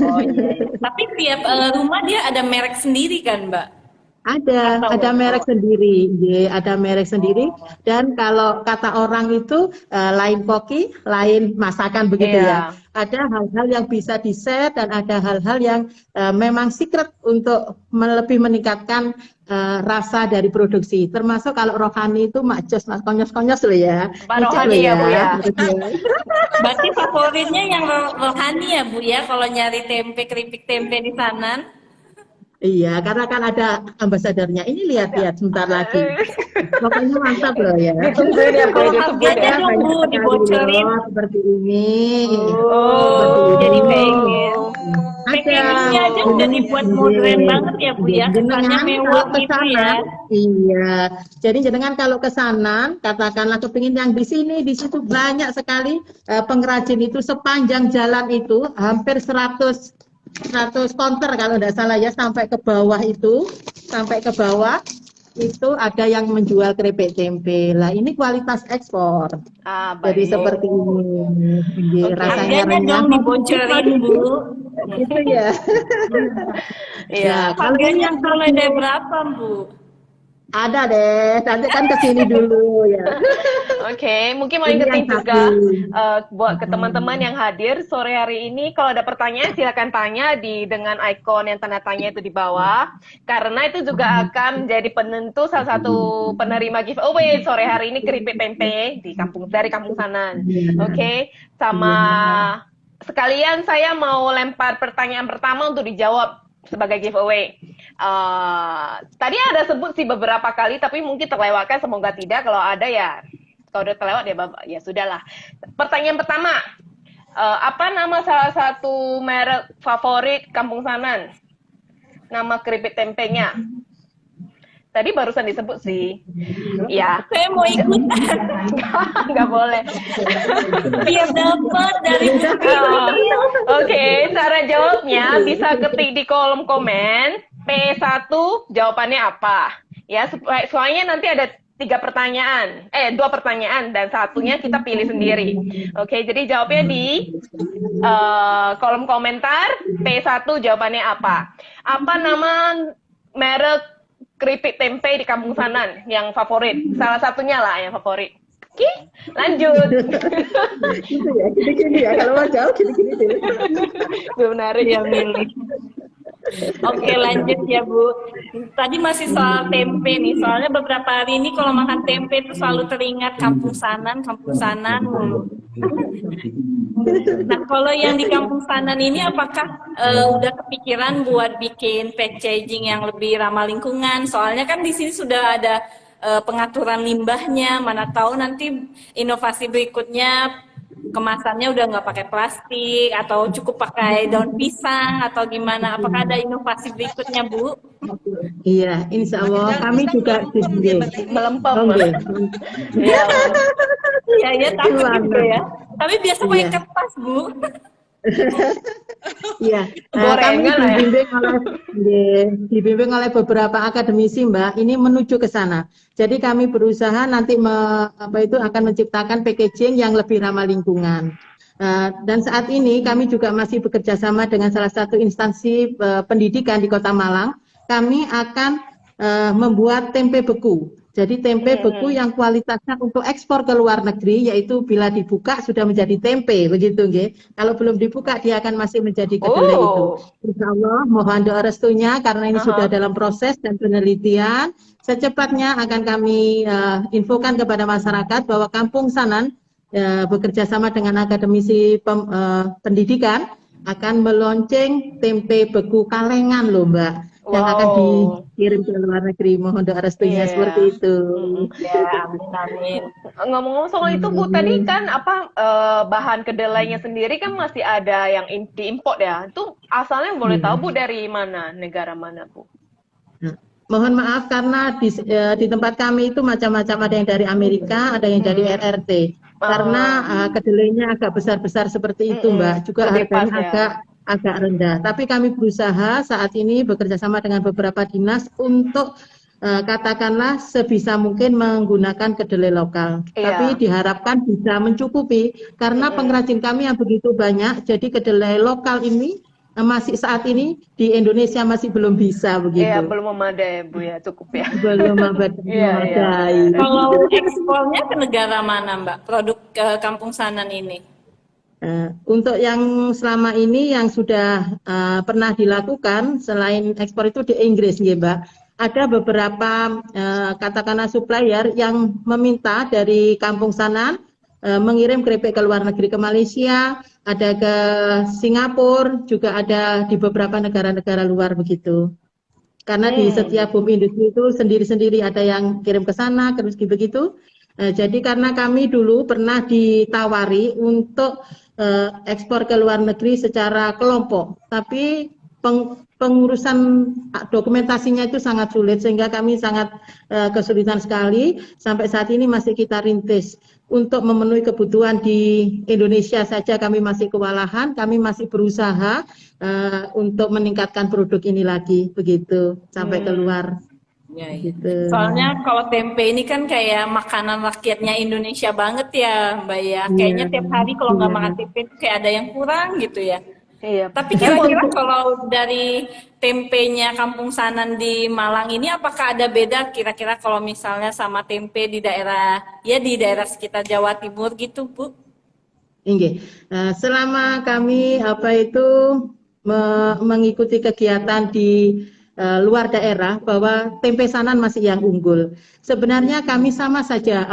Oh iya. Tapi tiap rumah dia ada merek sendiri kan Mbak? Ada merek sendiri, ada merek sendiri. Dan kalau kata orang itu lain koki, lain masakan begitu ya. Ada hal-hal yang bisa di-share dan ada hal-hal yang memang secret untuk lebih meningkatkan rasa dari produksi. Termasuk kalau rohani itu makjos, konyos-konyos loh ya. Pak rohani ya Bu ya. Berarti favoritnya yang rohani ya Bu ya kalau nyari tempe, keripik tempe di Sanan? Iya, karena kan ada ambasadornya. Ini lihat-lihat sebentar lagi. Pokoknya mantap loh ya. Ditungguin ya Bu, Harganya dong Bu, dibocorin. Seperti ini. Oh, jadi pengen. Ada. Packagingnya aja udah dibuat modern banget ya Bu ya. Kesannya mewah gitu ya. Iya. Jadi jenengan kalau ke sana, katakanlah kepingin yang di sini, di situ banyak sekali pengrajin itu sepanjang jalan itu hampir 100 konter kalau tidak salah ya, sampai ke bawah itu ada yang menjual keripik tempe. Lah ini kualitas ekspor. Jadi seperti ini. Rasanya harganya dong dibocorin Bu. Itu ya. Iya. Harganya mulai dari berapa Bu? Ada deh, nanti kan kesini dulu ya. Oke, mungkin mau ingetin juga buat ke teman-teman yang hadir sore hari ini, kalau ada pertanyaan silakan tanya dengan ikon yang tanda tanya itu di bawah, karena itu juga akan menjadi penentu salah satu penerima giveaway sore hari ini keripik tempe dari Kampung Sanan. Oke, sama sekalian saya mau lempar pertanyaan pertama untuk dijawab sebagai giveaway. Tadi ada sebut sih beberapa kali, tapi mungkin terlewatkan, semoga tidak. Kalau ada ya, kalau udah terlewat ya sudahlah. Pertanyaan pertama, apa nama salah satu merek favorit Kampung Sanan? Nama keripik tempenya? Tadi barusan disebut sih. Ya. Saya mau ikutan. Nggak boleh. Biar dapat dari Oke, cara jawabnya bisa ketik di kolom komen. P1 jawabannya apa? Ya, soalnya nanti ada 2 pertanyaan dan satunya kita pilih sendiri. Oke, jadi jawabnya di kolom komentar. P1 jawabannya apa? Apa nama merek keripik tempe di Kampung Sanan yang favorit? Salah satunya lah yang favorit. Oke, lanjut. Gitu ya, gini-gini ya. Kalau mau jauh gini-gini dulu. Menarik ya milih. Oke, lanjut ya Bu. Tadi masih soal tempe nih. Soalnya beberapa hari ini kalau makan tempe itu selalu teringat kampung Sanan mulu. Nah, kalau yang di Kampung Sanan ini apakah udah kepikiran buat bikin packaging yang lebih ramah lingkungan? Soalnya kan di sini sudah ada pengaturan limbahnya. Mana tahu nanti inovasi berikutnya kemasannya udah nggak pakai plastik atau cukup pakai daun pisang atau gimana? Apakah ada inovasi berikutnya, Bu? Iya, insya Allah kami juga Melempem. Oke. Iya. Iya, ya takut gitu ya. Tapi biasa pakai Iya. kertas, Bu. Iya, kami Gorengan lah ya. dibimbing oleh beberapa akademisi, Mbak. Ini menuju ke sana. Jadi kami berusaha nanti akan menciptakan packaging yang lebih ramah lingkungan. Dan saat ini kami juga masih bekerja sama dengan salah satu instansi pendidikan di Kota Malang. Kami akan membuat tempe beku. Jadi tempe beku yang kualitasnya untuk ekspor ke luar negeri, yaitu bila dibuka sudah menjadi tempe, begitu nggih. Kalau belum dibuka dia akan masih menjadi kedelai itu. Insya Allah mohon doa restunya karena ini sudah dalam proses dan penelitian. Secepatnya akan kami infokan kepada masyarakat bahwa Kampung Sanan bekerja sama dengan akademisi pendidikan akan melonceng tempe beku kalengan loh Mbak. Yang akan dikirim ke luar negeri. Mohon doa restunya seperti itu. Ya, amin. Ngomong-ngomong soal itu Bu, tadi kan bahan kedelainya sendiri kan masih ada yang diimport ya. Itu asalnya boleh tahu Bu dari mana, negara mana Bu? Mohon maaf karena di tempat kami itu macam-macam, ada yang dari Amerika, ada yang dari RRT. Karena kedelainya agak besar-besar seperti itu Mbak, juga harganya agak rendah. Tapi kami berusaha saat ini bekerja sama dengan beberapa dinas untuk katakanlah sebisa mungkin menggunakan kedelai lokal. Tapi diharapkan bisa mencukupi karena pengrajin kami yang begitu banyak, jadi kedelai lokal ini masih saat ini di Indonesia masih belum bisa begitu. Iya, belum memadai Bu ya, cukup ya. Belum memadai. Kalau ekspornya ke negara mana Mbak? Produk Kampung Sanan ini? Untuk yang selama ini yang sudah pernah dilakukan selain ekspor itu di Inggris, ya Mbak. Ada beberapa katakanlah supplier yang meminta dari Kampung Sanan mengirim keripik ke luar negeri, ke Malaysia, ada ke Singapura, juga ada di beberapa negara-negara luar begitu. Karena di setiap home industri itu sendiri-sendiri, ada yang kirim ke sana, terus begitu. Jadi karena kami dulu pernah ditawari untuk ekspor ke luar negeri secara kelompok, tapi pengurusan dokumentasinya itu sangat sulit sehingga kami sangat kesulitan sekali. Sampai saat ini masih kita rintis untuk memenuhi kebutuhan di Indonesia saja, kami masih kewalahan, kami masih berusaha untuk meningkatkan produk ini lagi begitu sampai keluar. Ya, gitu. Soalnya kalau tempe ini kan kayak makanan rakyatnya Indonesia banget ya Mbak ya. Kayaknya tiap hari kalau nggak makan tempe itu kayak ada yang kurang gitu ya. Iya. Tapi kira-kira kalau dari tempenya Kampung Sanan di Malang ini apakah ada beda kira-kira kalau misalnya sama tempe di daerah sekitar Jawa Timur gitu Bu? Inge, selama kami mengikuti kegiatan di luar daerah bahwa tempe Sanan masih yang unggul. Sebenarnya kami sama saja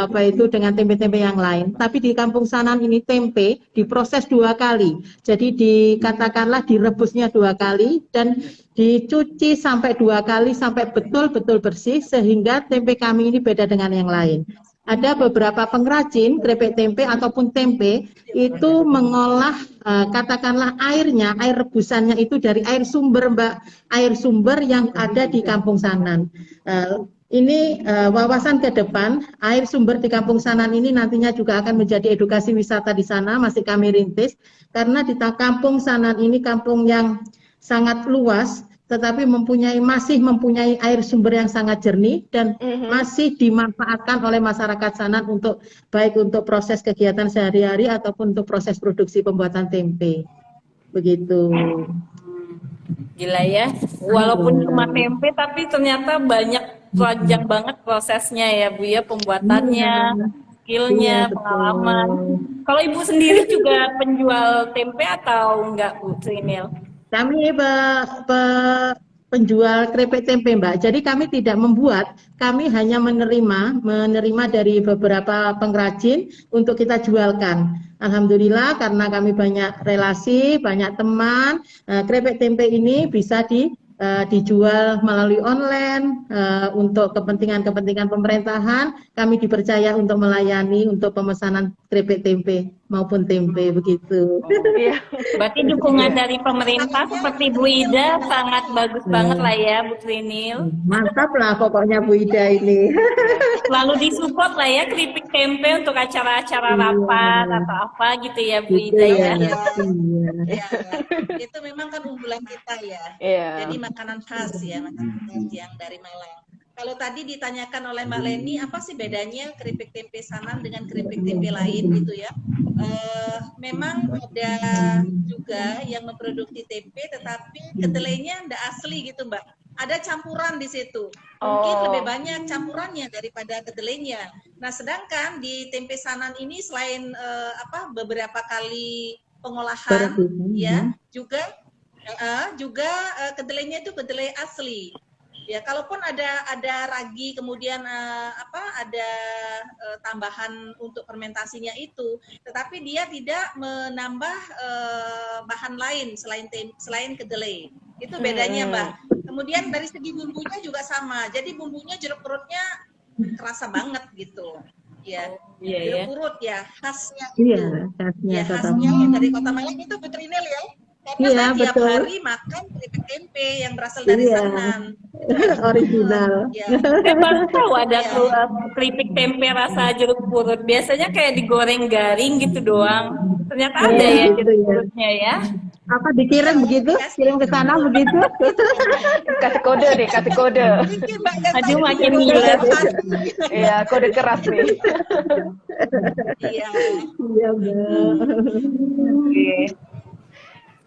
dengan tempe-tempe yang lain, tapi di Kampung Sanan ini tempe diproses 2 kali. Jadi dikatakanlah direbusnya 2 kali dan dicuci sampai 2 kali sampai betul-betul bersih sehingga tempe kami ini beda dengan yang lain. Ada beberapa pengrajin keripik tempe ataupun tempe itu mengolah katakanlah air rebusannya itu dari air sumber Mbak, air sumber yang ada di Kampung Sanan. Ini wawasan ke depan, air sumber di Kampung Sanan ini nantinya juga akan menjadi edukasi wisata di sana, masih kami rintis karena di Kampung Sanan ini kampung yang sangat luas, tetapi masih mempunyai air sumber yang sangat jernih dan masih dimanfaatkan oleh masyarakat Sanan baik untuk proses kegiatan sehari-hari ataupun untuk proses produksi pembuatan tempe. Begitu. Gila ya, walaupun cuma tempe tapi ternyata panjang banget prosesnya ya Bu ya, pembuatannya, skillnya, pengalaman. Kalau Ibu sendiri juga penjual tempe atau enggak Bu Trinil? Kami penjual keripik tempe, Mbak. Jadi kami tidak membuat, kami hanya menerima dari beberapa pengrajin untuk kita jualkan. Alhamdulillah karena kami banyak relasi, banyak teman, keripik tempe ini bisa dijual melalui online untuk kepentingan pemerintahan. Kami dipercaya untuk melayani untuk pemesanan keripik tempe maupun tempe begitu. Iya. Berarti dukungan dari pemerintah seperti Bu Ida sangat bagus banget lah ya, Bu Trinil. Mantap lah pokoknya Bu Ida ini. Selalu disupport lah ya keripik tempe untuk acara-acara rapat atau apa gitu ya, Bu Ida ya. Ya, itu memang kan unggulan kita ya. Jadi makanan khas ya, makanan khas yang dari Malang. Kalau tadi ditanyakan oleh Mbak Leni, apa sih bedanya keripik tempe Sanan dengan keripik tempe lain gitu ya? Memang ada juga yang memproduksi tempe, tetapi kedelainya tidak asli gitu Mbak. Ada campuran di situ. Mungkin lebih banyak campurannya daripada kedelainya. Nah, sedangkan di tempe Sanan ini selain beberapa kali pengolahan, ya juga kedelainya itu kedelai asli. Ya, kalaupun ada ragi, kemudian ada tambahan untuk fermentasinya itu, tetapi dia tidak menambah bahan lain selain kedelai. Itu bedanya, Mbak. Kemudian dari segi bumbunya juga sama. Jadi bumbunya jeruk purutnya kerasa banget gitu. Ya, jeruk purut ya khasnya itu. Iya, khasnya dari Kota Malang itu Bu Trinil ya. Karena saya tiap hari makan keripik tempe yang berasal dari Sanan. Original. Saya baru tahu ada keripik tempe rasa jeruk purut. Biasanya kayak digoreng garing gitu doang. Ternyata ada ya jeruk purutnya ya. Apa dikirim begitu? Kirim ke sana begitu? Kasih kode deh, kasih kode. Aduh makin gila. Iya, kode keras nih. Iya. Iya, Mbak.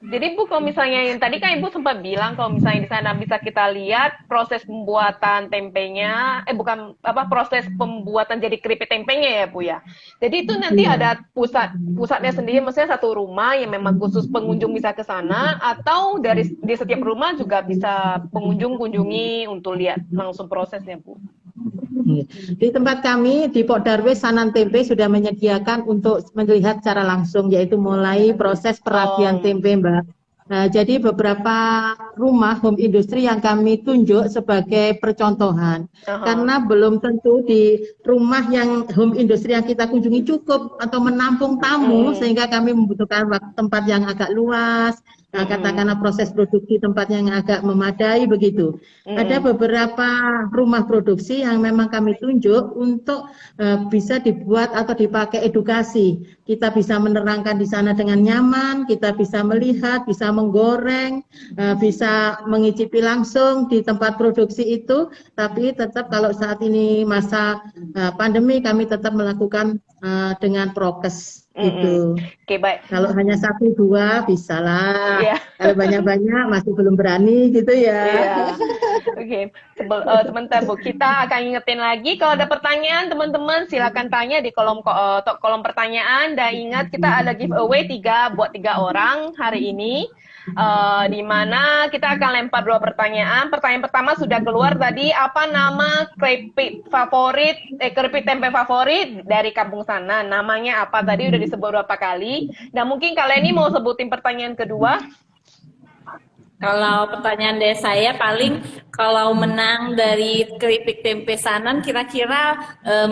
Jadi Bu, kalau misalnya yang tadi kan Ibu sempat bilang kalau misalnya di sana bisa kita lihat proses pembuatan tempenya, proses pembuatan jadi keripik tempenya ya Bu ya. Jadi itu nanti ada pusatnya sendiri, maksudnya satu rumah yang memang khusus pengunjung bisa ke sana, atau di setiap rumah juga bisa pengunjung kunjungi untuk lihat langsung prosesnya Bu. Di tempat kami di Pok Darwis Sanan Tempe sudah menyediakan untuk melihat secara langsung, yaitu mulai proses peragian tempe, Mbak. Nah, jadi beberapa rumah home industry yang kami tunjuk sebagai percontohan, karena belum tentu di rumah yang home industry yang kita kunjungi cukup atau menampung tamu, sehingga kami membutuhkan tempat yang agak luas. Nah, katakanlah proses produksi tempat yang agak memadai begitu. Ada beberapa rumah produksi yang memang kami tunjuk untuk bisa dibuat atau dipakai edukasi. Kita bisa menerangkan di sana dengan nyaman, kita bisa melihat, bisa menggoreng, bisa mengicipi langsung di tempat produksi itu. Tapi tetap kalau saat ini masa pandemi kami tetap melakukan dengan prokes. Gitu. Oke, baik. Kalau hanya 1-2 bisa lah. Kalau banyak-banyak masih belum berani gitu ya. Oke. Sebentar Bu, kita akan ingetin lagi kalau ada pertanyaan teman-teman silakan tanya di kolom pertanyaan, dan ingat kita ada giveaway 3 orang hari ini. Di mana kita akan lempar 2 pertanyaan. Pertanyaan pertama sudah keluar tadi, apa nama keripik tempe favorit dari Kampung Sanan? Namanya apa? Tadi udah disebut berapa kali. Dan mungkin kalian ini mau sebutin pertanyaan kedua. Kalau pertanyaan dari saya paling kalau menang dari keripik tempe Sanan, kira-kira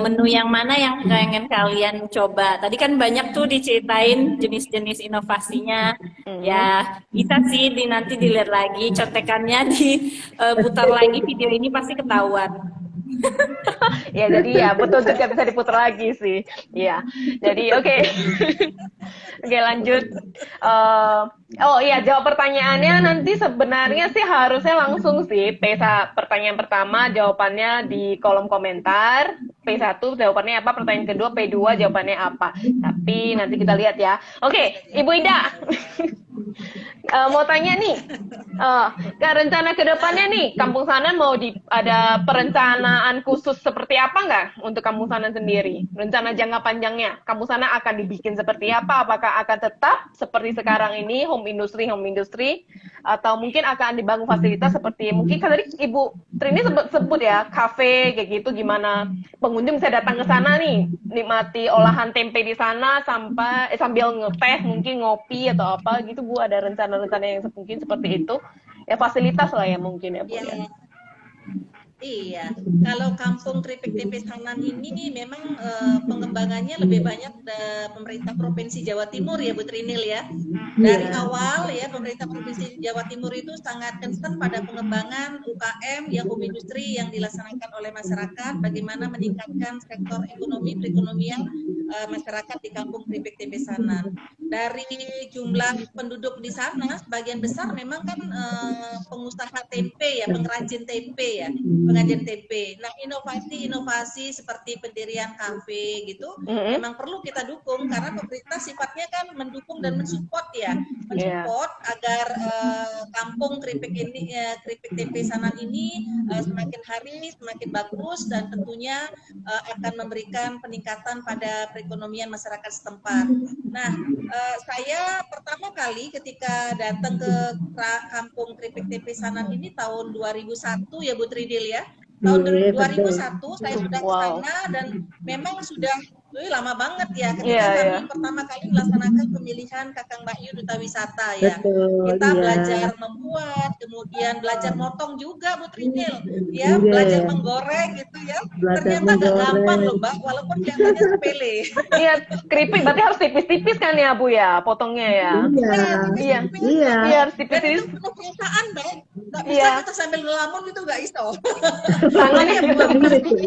menu yang mana yang pengen kalian coba? Tadi kan banyak tuh diceritain jenis-jenis inovasinya. Ya bisa sih nanti dilihat lagi contekannya, diputar lagi video ini pasti ketahuan. Ya, jadi ya betul juga bisa diputar lagi sih. Ya, jadi oke. Oke, lanjut. Jawab pertanyaannya nanti sebenarnya sih harusnya langsung sih. Pertanyaan pertama jawabannya di kolom komentar. P1 jawabannya apa, pertanyaan kedua, P2 jawabannya apa. Tapi nanti kita lihat ya. Oke, Ibu Ida. Mau tanya nih, Kak, rencana ke depannya nih, Kampung Sanan mau ada perencanaan khusus seperti apa nggak untuk Kampung Sanan sendiri? Rencana jangka panjangnya, Kampung Sanan akan dibikin seperti apa? Apakah akan tetap seperti sekarang ini, home industry, atau mungkin akan dibangun fasilitas seperti, mungkin kan tadi Ibu Trini sebut ya, kafe kayak gitu, gimana pengunjung bisa datang ke sana nih, nikmati olahan tempe di sana sambil ngeteh, mungkin ngopi atau apa gitu, Bu, ada rencana-rencana yang mungkin seperti itu ya, fasilitas lah ya mungkin ya, Bu, ya. Iya, kalau kampung keripik tempe Sanan ini memang pengembangannya lebih banyak pemerintah Provinsi Jawa Timur ya Bu Trinil ya. Dari awal ya pemerintah Provinsi Jawa Timur itu sangat concern pada pengembangan UKM ya, home industry yang dilaksanakan oleh masyarakat, bagaimana meningkatkan sektor ekonomi perekonomian masyarakat di kampung keripik tempe Sanan. Dari jumlah penduduk di sana sebagian besar memang kan pengusaha tempe ya, pengrajin tempe ya. Pengajian tempe. Nah, inovasi seperti pendirian kafe gitu, memang perlu kita dukung karena pemerintah sifatnya kan mendukung dan mensupport ya, mensupport agar kampung keripik tempe Sanan ini semakin hari semakin bagus dan tentunya akan memberikan peningkatan pada perekonomian masyarakat setempat. Nah, saya pertama kali ketika datang ke kampung keripik tempe Sanan ini tahun 2001 ya Bu Tridil ya. Tahun 2001 saya sudah ke sana dan memang sudah lama banget ya ketika kami pertama kali melaksanakan pemilihan Kakang Mbak Yu Duta Wisata ya. Kita belajar membuat, kemudian belajar motong juga Bu Trinil ya, belajar menggoreng gitu ya. Ternyata nggak gampang loh Mbak, walaupun kelihatannya sepele. Iya, keripik berarti harus tipis-tipis kan ya Bu ya, potongnya ya. Iya, harus tipis-tipis. Dan itu penuh perasaan Mbak, nggak bisa kita sambil ngelamun gitu, nggak iso. Tangannya buat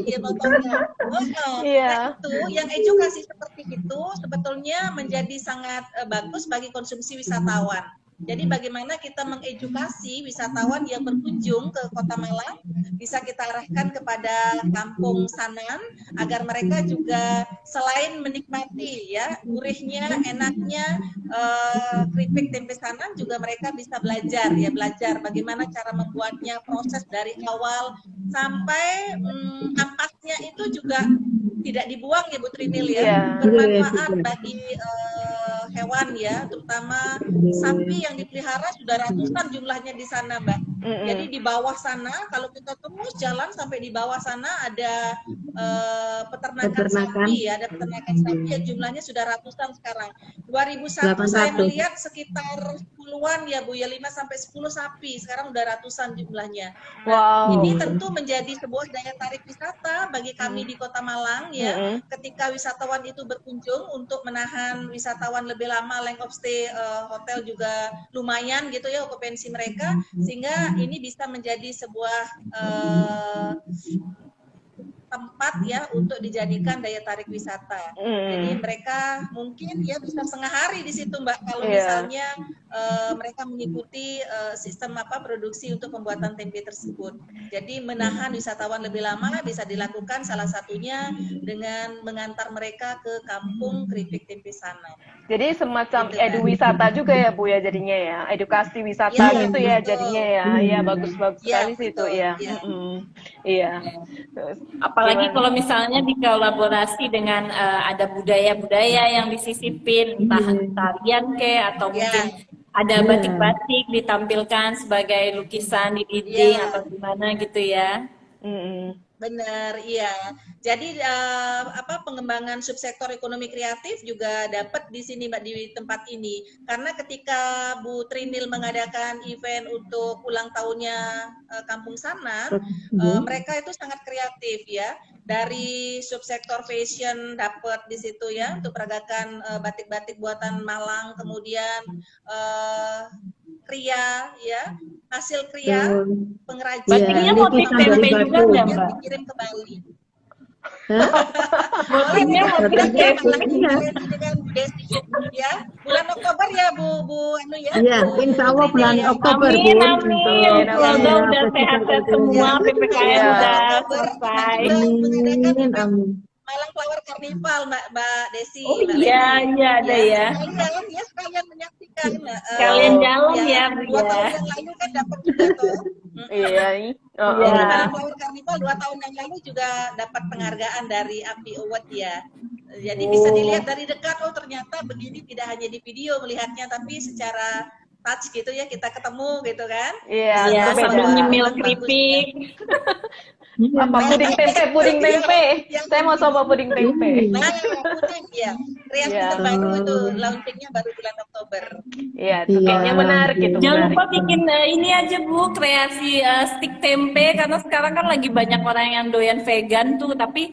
ya potongnya. Nah itu yang edukasi seperti itu sebetulnya menjadi sangat bagus bagi konsumsi wisatawan. Jadi bagaimana kita mengedukasi wisatawan yang berkunjung ke Kota Malang, bisa kita arahkan kepada Kampung Sanan agar mereka juga selain menikmati ya gurihnya, enaknya keripik tempe Sanan, juga mereka bisa belajar bagaimana cara membuatnya, proses dari awal sampai ampasnya itu juga tidak dibuang ya Bu Trinil ya, bermanfaat bagi hewan ya, terutama sapi yang dipelihara sudah ratusan jumlahnya di sana Mbak. Jadi di bawah sana kalau kita terus jalan sampai di bawah sana ada peternakan sapi ya, ada peternakan sapi yang jumlahnya sudah ratusan sekarang. 2001 saya melihat sekitar puluhan ya Bu ya, 5 sampai 10 sapi, sekarang udah ratusan jumlahnya. Nah, ini tentu menjadi sebuah daya tarik wisata bagi kami di Kota Malang ya, ketika wisatawan itu berkunjung untuk menahan wisatawan lebih lama, length of stay hotel juga lumayan gitu ya okupansi mereka, sehingga ini bisa menjadi sebuah tempat ya untuk dijadikan daya tarik wisata. Jadi mereka mungkin ya bisa setengah hari di situ Mbak kalau misalnya mereka mengikuti sistem produksi untuk pembuatan tempe tersebut. Jadi menahan wisatawan lebih lama bisa dilakukan salah satunya dengan mengantar mereka ke kampung keripik tempe Sanan. Jadi semacam wisata juga ya Bu ya jadinya ya, edukasi wisata gitu ya jadinya ya. Iya, bagus-bagus sekali sih itu ya. Iya. Apalagi kalau misalnya dikolaborasi dengan ada budaya-budaya yang disisipin, entah tarian atau mungkin ada batik-batik ditampilkan sebagai lukisan di dinding atau gimana gitu ya. Benar, iya. Jadi pengembangan subsektor ekonomi kreatif juga dapat di sini Mbak, di tempat ini. Karena ketika Bu Trinil mengadakan event untuk ulang tahunnya Kampung Sanan, mereka itu sangat kreatif ya. Dari subsektor fashion dapat di situ ya untuk peragakan batik-batik buatan Malang, kemudian kria ya, hasil kria pengrajin batiknya motif tempe juga nggak Mbak? Dikirim ke Bali. Motifnya motif tempe ya, bulan Oktober ya Bu anu ya. Iya, insya Allah bulan Oktober. Amin. Semoga udah sehat-sehat semua, PPKM udah selesai. Amin. Malang Flower Carnival Mbak Desi. Oh iya ada ya. Sekalian menyaksikan kan Kalian jalan ya, Bu 2 tahun ya. yang lalu kan dapat juga tuh. Iya. Oh, Iya. oh. Malam Flower Carnival 2 tahun yang lalu juga dapat penghargaan dari API Award ya. Jadi bisa dilihat dari dekat, oh ternyata begini, tidak hanya di video melihatnya, tapi secara touch gitu ya, kita ketemu gitu kan. Iya, Iya, berbeda. sambil nyemil Bagus, keripik. Apa puding tempe, puding tempe. Saya mau coba puding tempe. Nah, puding ya. Kreasi Iya. terbaru itu launchingnya baru bulan Oktober. Iya, itu Iya, kayaknya menarik iya. itu. Jangan menarik. lupa bikin ini aja Bu, kreasi stik tempe, karena sekarang kan lagi banyak orang yang doyan vegan tuh, tapi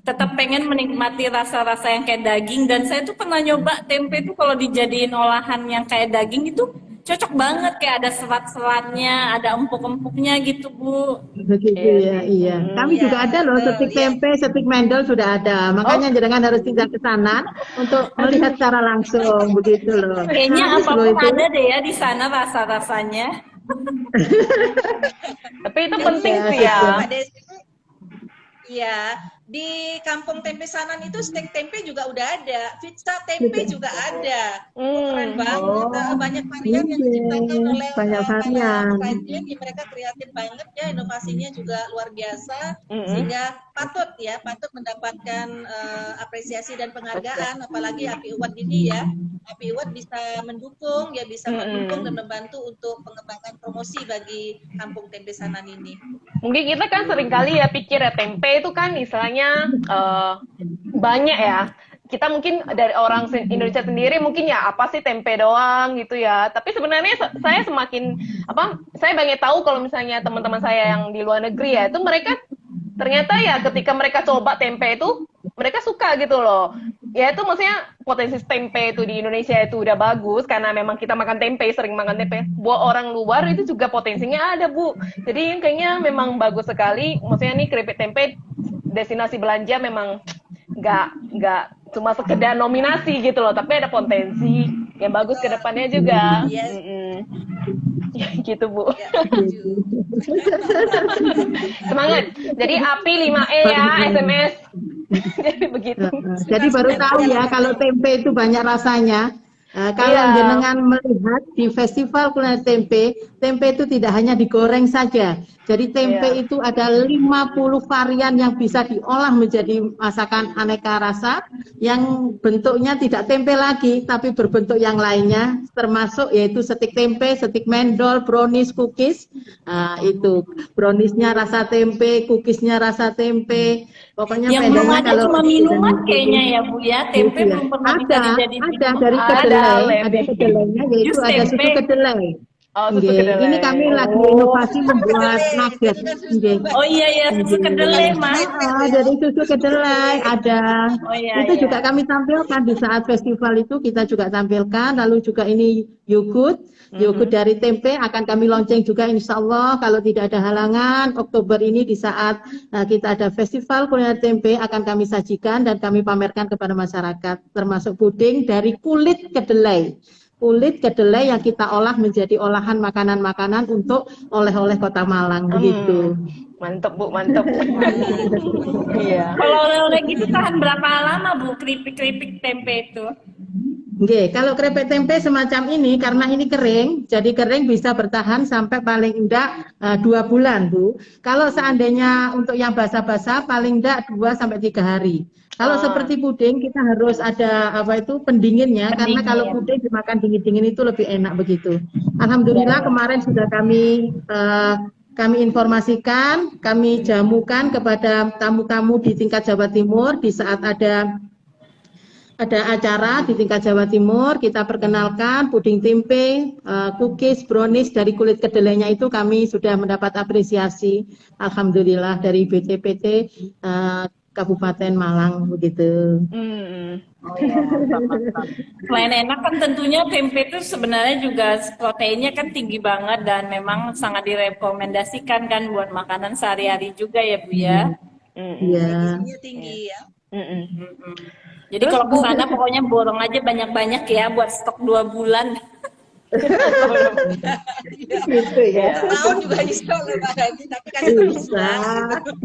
tetap pengen menikmati rasa-rasa yang kayak daging. Dan saya tuh pernah nyoba tempe tuh kalau dijadiin olahan yang kayak daging itu cocok banget, kayak ada serat-seratnya, ada empuk-empuknya gitu Bu. Begitu ya, iya. Kami Iya, juga ada loh betul, stik iya. tempe, stik mendol sudah ada. Makanya jangan harus tinggal ke sana untuk melihat secara langsung begitu loh. Kayaknya Habis loh apapun itu. ada deh ya di sana rasa-rasanya. Tapi itu penting Iya, sih iya. ya. Mbak Desi, iya, di Kampung Tempe Sanan itu stek tempe juga udah ada, pizza tempe juga ada. Keren banget, banyak varian yang diciptakan oleh Banyak para varian. pengrajin, mereka kreatif banget ya, inovasinya juga luar biasa, sehingga patut mendapatkan apresiasi dan penghargaan, apalagi API Award ini ya. API Award bisa mendukung dan membantu untuk pengembangan promosi bagi Kampung Tempe Sanan ini. Mungkin kita kan sering kali ya pikir ya tempe itu kan istilahnya banyak ya. Kita mungkin dari orang Indonesia sendiri mungkin ya apa sih tempe doang gitu ya. Tapi sebenarnya saya saya banyak tahu kalau misalnya teman-teman saya yang di luar negeri ya, itu mereka ternyata ya ketika mereka coba tempe itu mereka suka gitu loh. Ya itu maksudnya potensi tempe itu di Indonesia itu udah bagus karena memang kita makan tempe, sering makan tempe. Buat orang luar itu juga potensinya ada, Bu. Jadi kayaknya memang bagus sekali. Maksudnya nih keripik tempe destinasi belanja memang nggak cuma sekedar nominasi gitu loh, tapi ada potensi yang bagus ke depannya juga. Yes. Ya, gitu Bu. Ya, setuju. Semangat. Jadi API 5E ya, SMS. Jadi begitu. Jadi baru tahu ya kalau tempe itu banyak rasanya. Kalau Iya. jenengan melihat di festival kuliner tempe, tempe itu tidak hanya digoreng saja. Jadi tempe Iya. itu ada 50 varian yang bisa diolah menjadi masakan aneka rasa yang bentuknya tidak tempe lagi tapi berbentuk yang lainnya, termasuk yaitu stik tempe, stik mendol, brownies, cookies. Itu browniesnya rasa tempe, cookiesnya rasa tempe. Pokoknya Yang belum bedanya ada kalau cuma minuman kayaknya ya Bu ya. Tempe gitu ya. belum pernah bisa dijadiin Ada minuman. dari Ada, kedelai, Lem. ada kedelainya yaitu Jus ada susu tempe. kedelai. Oh, susu Nggih, kedelai. ini kami lagi inovasi membuat nugget. Nggih. Oh iya ya, susu kedelai Mas. Dari susu kedelai ada. Oh iya Itu iya. juga kami tampilkan di saat festival itu, kita juga tampilkan. Lalu juga ini yogurt dari tempe akan kami lonceng juga insya Allah kalau tidak ada halangan. Oktober ini di saat kita ada festival kuliner tempe akan kami sajikan dan kami pamerkan kepada masyarakat, termasuk puding dari kulit kedelai. Kulit kedelai yang kita olah menjadi olahan makanan-makanan untuk oleh-oleh Kota Malang begitu. Mantep Bu, mantep. Iya. Kalau oleh-oleh gitu tahan berapa lama Bu keripik-keripik tempe itu? Oke, kalau krepek tempe semacam ini karena ini kering, jadi kering bisa bertahan sampai paling enggak 2 bulan, Bu. Kalau seandainya untuk yang basah-basah paling enggak 2 sampai 3 hari. Kalau seperti puding kita harus ada pendinginnya karena kalau puding dimakan dingin-dingin itu lebih enak begitu. Alhamdulillah kemarin sudah kami informasikan, kami jamukan kepada tamu-tamu di tingkat Jawa Timur di saat ada acara di tingkat Jawa Timur, kita perkenalkan puding tempe, cookies, brownies dari kulit kedelainya itu kami sudah mendapat apresiasi, alhamdulillah dari BPT Kabupaten Malang begitu. Selain enak kan tentunya tempe itu sebenarnya juga proteinnya kan tinggi banget dan memang sangat direkomendasikan kan buat makanan sehari-hari juga ya Bu ya. Iya. Gizinya tinggi ya. Jadi kalau ke sana pokoknya borong aja banyak-banyak ya buat stok 2 bulan. Gitu ya. Tahun juga bisa loh Mbak Desi, tapi kasih Bisa.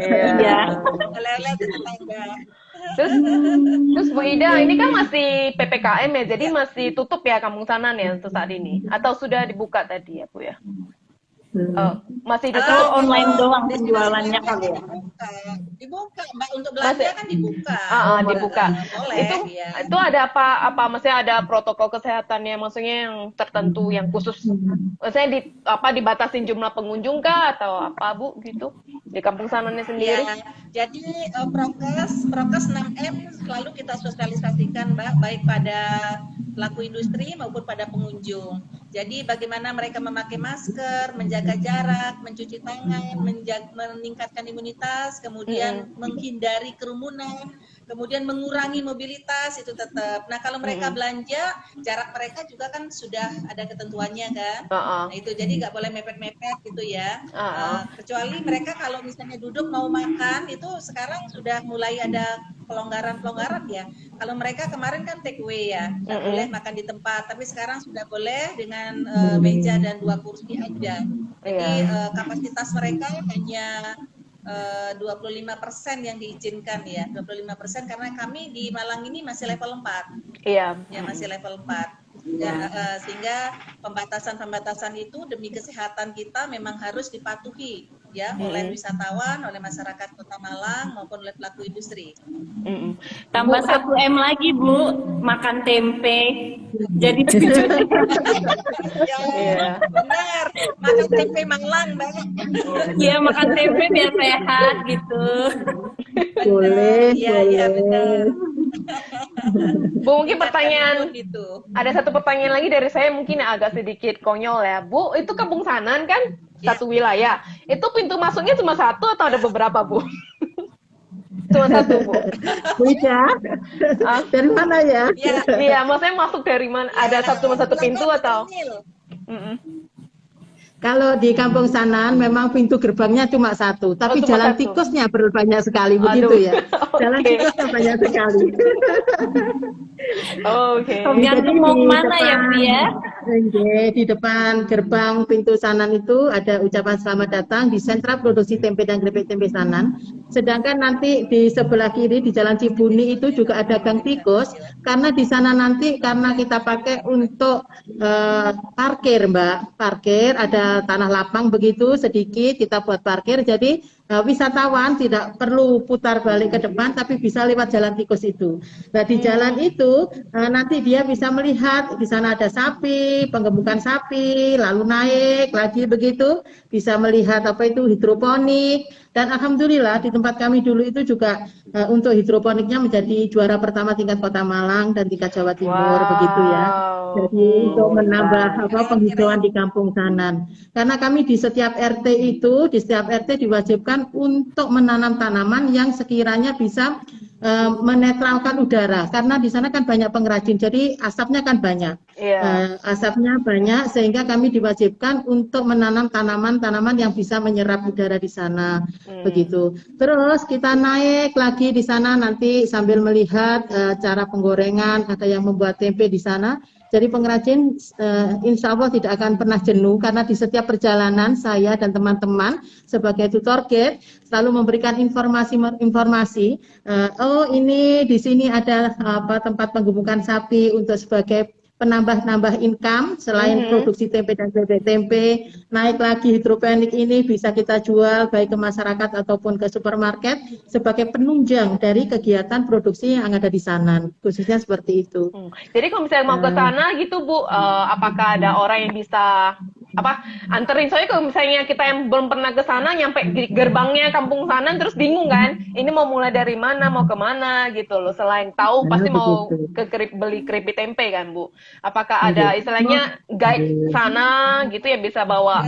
Iya. oleh-oleh ke tetangga. Terus Bu Ida, ini kan masih PPKM ya, jadi masih tutup ya Kampung Sanan ya untuk saat ini? Atau sudah dibuka tadi ya Bu ya? Masih Atau ditutup? online doang penjualannya kali ya? Dibuka, Mbak, untuk belanja kan dibuka. Dibuka. Boleh, ya. Itu ada apa maksudnya ada protokol kesehatannya, maksudnya yang tertentu, yang khusus, maksudnya dibatasin jumlah pengunjung kah atau apa Bu gitu di Kampung Sanannya sendiri? Ya, jadi prokes 6M selalu kita sosialisasikan, Mbak, baik pada pelaku industri maupun pada pengunjung. Jadi bagaimana mereka memakai masker, menjaga jarak, mencuci tangan, meningkatkan imunitas, kemudian menghindari kerumunan, kemudian mengurangi mobilitas itu tetap. Nah, kalau mereka belanja, jarak mereka juga kan sudah ada ketentuannya kan. Nah, itu jadi nggak boleh mepet-mepet gitu ya. Kecuali mereka kalau misalnya duduk mau makan itu sekarang sudah mulai ada pelonggaran ya. Kalau mereka kemarin kan take away ya, nggak boleh makan di tempat. Tapi sekarang sudah boleh dengan meja dan 2 kursi aja. Jadi kapasitas mereka hanya 25% yang diizinkan ya, 25% karena kami di Malang ini masih level 4. Iya. Ya, masih level 4. Dan, sehingga pembatasan itu demi kesehatan kita memang harus dipatuhi ya oleh wisatawan, oleh masyarakat Kota Malang maupun oleh pelaku industri. Tambah 1M lagi Bu, makan tempe. Jadi 7. Ya, benar, makan tempe Malang banget. Iya, makan tempe biar sehat gitu. Boleh, Iya, benar. Bu, mungkin pertanyaan, Gitu. ada satu pertanyaan lagi dari saya mungkin agak sedikit konyol ya. Bu, itu Kampung Sanan kan satu wilayah. Itu pintu masuknya cuma satu atau ada beberapa, Bu? Cuma satu, Bu. Beda. Dari mana ya? Iya, maksudnya masuk dari mana? Ada cuma satu pintu atau? Kalau di Kampung Sanan memang pintu gerbangnya cuma satu, tapi cuma jalan satu. tikusnya banyak sekali begitu ya. Jalan Oke. tikusnya banyak sekali. Oke. Tergantung mau kemana ya Bu ya? Di depan gerbang pintu Sanan itu ada ucapan selamat datang di Sentra Produksi Tempe dan Kripik Tempe Sanan. Sedangkan nanti di sebelah kiri di Jalan Cibuni itu juga ada gang tikus, karena di sana nanti karena kita pakai untuk parkir, Mbak. Parkir ada tanah lapang begitu sedikit kita buat parkir, jadi wisatawan tidak perlu putar balik ke depan tapi bisa lewat jalan tikus itu. Nah, di jalan itu nanti dia bisa melihat di sana ada sapi, penggemukan sapi, lalu naik lagi begitu, bisa melihat apa itu hidroponik. Dan alhamdulillah di tempat kami dulu itu juga untuk hidroponiknya menjadi juara pertama tingkat Kota Malang dan tingkat Jawa Timur begitu ya. Jadi untuk menambah penghijauan di Kampung Sanan. Karena kami di setiap RT itu, di setiap RT diwajibkan untuk menanam tanaman yang sekiranya bisa menetralkan udara, karena di sana kan banyak pengrajin, jadi asapnya kan banyak. Asapnya banyak sehingga kami diwajibkan untuk menanam tanaman-tanaman yang bisa menyerap udara di sana. Begitu. Terus kita naik lagi di sana nanti sambil melihat cara penggorengan, ada yang membuat tempe di sana. Jadi pengrajin insya Allah tidak akan pernah jenuh, karena di setiap perjalanan saya dan teman-teman sebagai tutor guide selalu memberikan informasi. Oh, ini di sini ada tempat penggemukan sapi untuk sebagai penambah-nambah income selain produksi tempe dan bebek tempe. Naik lagi hidroponik ini bisa kita jual baik ke masyarakat ataupun ke supermarket sebagai penunjang dari kegiatan produksi yang ada di sana, khususnya seperti itu. Jadi kalau misalnya mau ke sana gitu Bu, apakah ada orang yang bisa anterin? Soalnya kalau misalnya kita yang belum pernah ke sana, nyampe di gerbangnya Kampung Sanan terus bingung kan, ini mau mulai dari mana, mau kemana gitu loh. Selain tahu pasti mau beli keripik tempe kan Bu. Apakah ada istilahnya guide sana gitu yang bisa bawa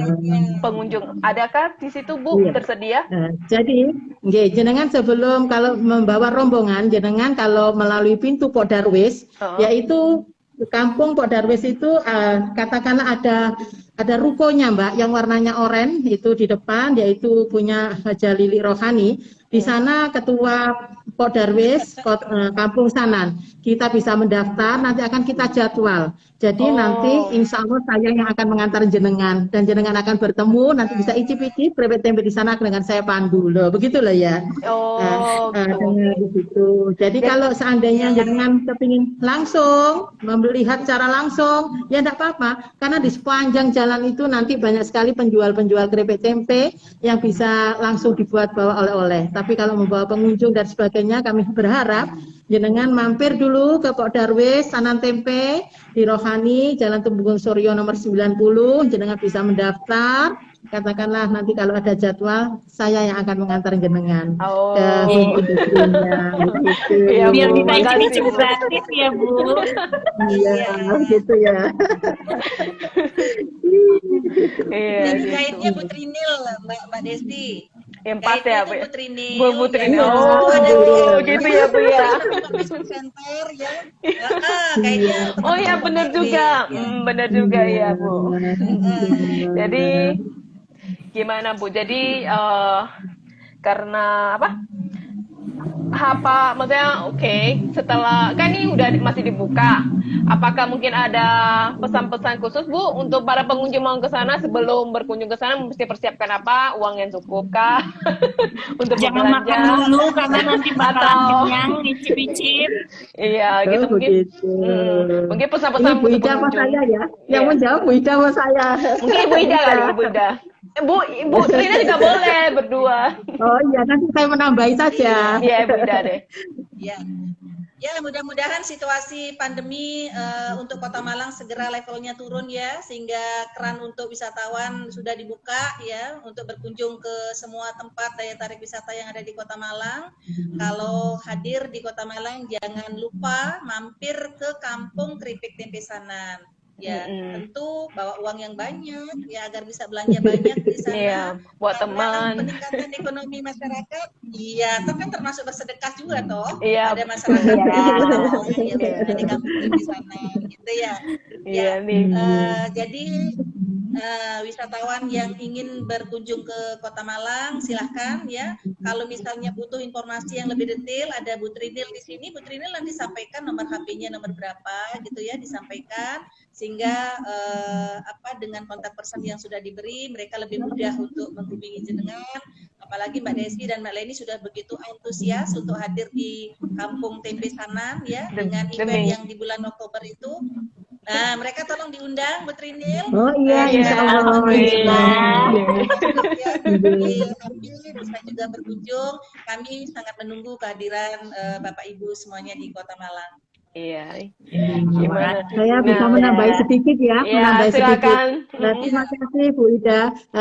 pengunjung? Adakah di situ Bu tersedia? Jadi jenengan sebelum kalau membawa rombongan, jenengan kalau melalui pintu Pok Darwis, yaitu Kampung Pok Darwis itu katakanlah ada rukonya Mbak yang warnanya oranye itu di depan, yaitu punya Haja Lili Rohani. Di sana ketua Podarwis Kampung Sanan kita bisa mendaftar, nanti akan kita jadwal. Jadi nanti insya Allah saya yang akan mengantar jenengan dan jenengan akan bertemu, nanti bisa icip-icip keripik tempe di sana dengan saya pandu loh, begitu loh ya. Dengan begitu. Jadi kalau seandainya jenengan kepingin langsung melihat secara langsung, ya enggak apa-apa, karena di sepanjang jalan itu nanti banyak sekali penjual-penjual keripik tempe yang bisa langsung dibuat bawa oleh-oleh. Tapi kalau membawa pengunjung dan sebagainya, kami berharap jenengan mampir dulu ke Pok Darwis Sanan Tempe di Rohani, Jalan Tumenggung Suryo nomor 90. Jenengan bisa mendaftar. Katakanlah nanti kalau ada jadwal, saya yang akan mengantar jenengan ke industrinya. Biar bisa icip-icip gratis ya Bu. Iya, gitu ya. Jadi kainnya Bu Trinil, Mbak Desti. Yang pas ya, Bu. Bu Trinil. Bu Trinil. Gitu ya, Bu ya. Center ya. Kayaknya. Oh ya, benar juga. Benar juga ya, Bu. Jadi gimana Bu? Jadi karena apa? Maksudnya setelah kan ini udah masih dibuka, apakah mungkin ada pesan-pesan khusus Bu untuk para pengunjung mau ke sana sebelum berkunjung ke sana mesti persiapkan apa? Uang yang cukup kah? Untuk jangan berbelanja? makan dulu karena nanti bakalan kenyang icip-icip. Iya gitu mungkin. Mungkin pesan-pesan Bu Ida apa saya ya? Yang menjawab Bu Ida apa saya? Mungkin Bu Ida kali, Bu Ida. Bu Trina juga boleh berdua. Oh iya, nanti saya menambahi saja. Iya, Bu Ida deh. Ya, mudah-mudahan situasi pandemi untuk Kota Malang segera levelnya turun ya, sehingga keran untuk wisatawan sudah dibuka ya, untuk berkunjung ke semua tempat daya tarik wisata yang ada di Kota Malang. Kalau hadir di Kota Malang, jangan lupa mampir ke Kampung Keripik Tempe Sanan. Ya, tentu bawa uang yang banyak ya agar bisa belanja banyak di sana. Iya, buat teman. Peningkatan ekonomi masyarakat, iya, itu kan termasuk bersedekah juga toh. Iya. Ada masyarakat yang ada di kampung di sana, gitu ya. Iya nih. Jadi wisatawan yang ingin berkunjung ke Kota Malang, silahkan ya. Kalau misalnya butuh informasi yang lebih detail, ada Bu Trinil di sini. Bu Trinil nanti sampaikan nomor HP-nya nomor berapa, gitu ya, disampaikan sehingga dengan kontak person yang sudah diberi, mereka lebih mudah untuk menghubungi jenengan. Apalagi Mbak Desi dan Mbak Leni sudah begitu antusias untuk hadir di Kampung Tempe Sanan ya, dengan event yang di bulan Oktober itu. Nah, mereka tolong diundang, Bu Trinil. Oh iya, insya Allah. Kami bisa juga berkunjung. Kami sangat menunggu kehadiran Bapak Ibu semuanya di Kota Malang. Iya. Gimana? Saya bisa menambahi sedikit ya, menambahi silakan. sedikit. Nah, terima kasih Bu Ida.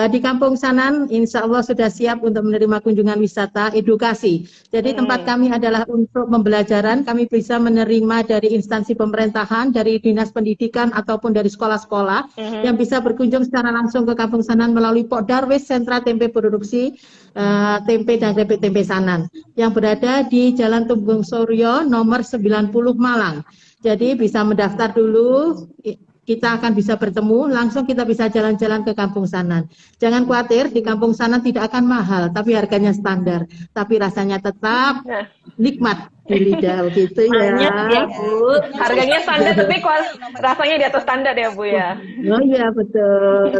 Di Kampung Sanan, insya Allah sudah siap untuk menerima kunjungan wisata edukasi. Jadi tempat kami adalah untuk pembelajaran. Kami bisa menerima dari instansi pemerintahan, dari dinas pendidikan ataupun dari sekolah-sekolah yang bisa berkunjung secara langsung ke Kampung Sanan melalui Pok Darwis Sentra Tempe Produksi Tempe dan Keripik Tempe Sanan yang berada di Jalan Tumenggung Suryo nomor 90 Malang. Jadi bisa mendaftar dulu, kita akan bisa bertemu, langsung kita bisa jalan-jalan ke Kampung Sanan. Jangan khawatir, di Kampung Sanan tidak akan mahal, tapi harganya standar. Tapi rasanya tetap nikmat di lidah, begitu ya. Banyak ya Bu. Harganya standar, tapi rasanya di atas standar ya Bu ya. Oh iya, betul.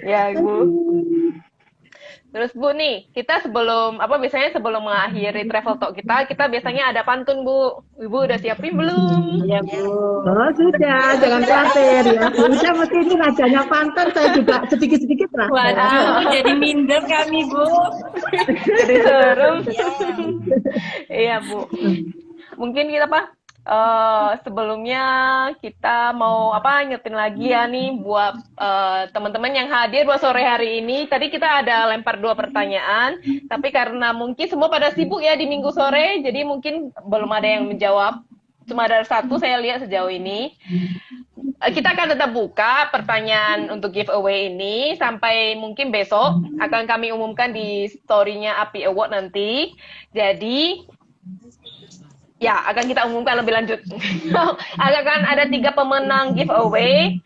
Ya Bu. Terus Bu nih, kita biasanya sebelum mengakhiri travel talk kita biasanya ada pantun Bu. Ibu udah siapin belum? Ya Bu. Oh sudah, jangan khawatir ya. Udah mesti ini rajanya pantun, saya juga sedikit-sedikit lah. Waduh, jadi minder kami Bu. Jadi serem. Iya Bu. Mungkin kita sebelumnya kita mau nyetin lagi ya nih buat teman-teman yang hadir buat sore hari ini. Tadi kita ada lempar 2 pertanyaan, tapi karena mungkin semua pada sibuk ya di minggu sore, jadi mungkin belum ada yang menjawab. Cuma ada 1 saya lihat sejauh ini. Kita akan tetap buka pertanyaan untuk giveaway ini sampai mungkin besok akan kami umumkan di story-nya API Award nanti. Jadi Ya, akan kita umumkan lebih lanjut. Akan ada 3 pemenang giveaway,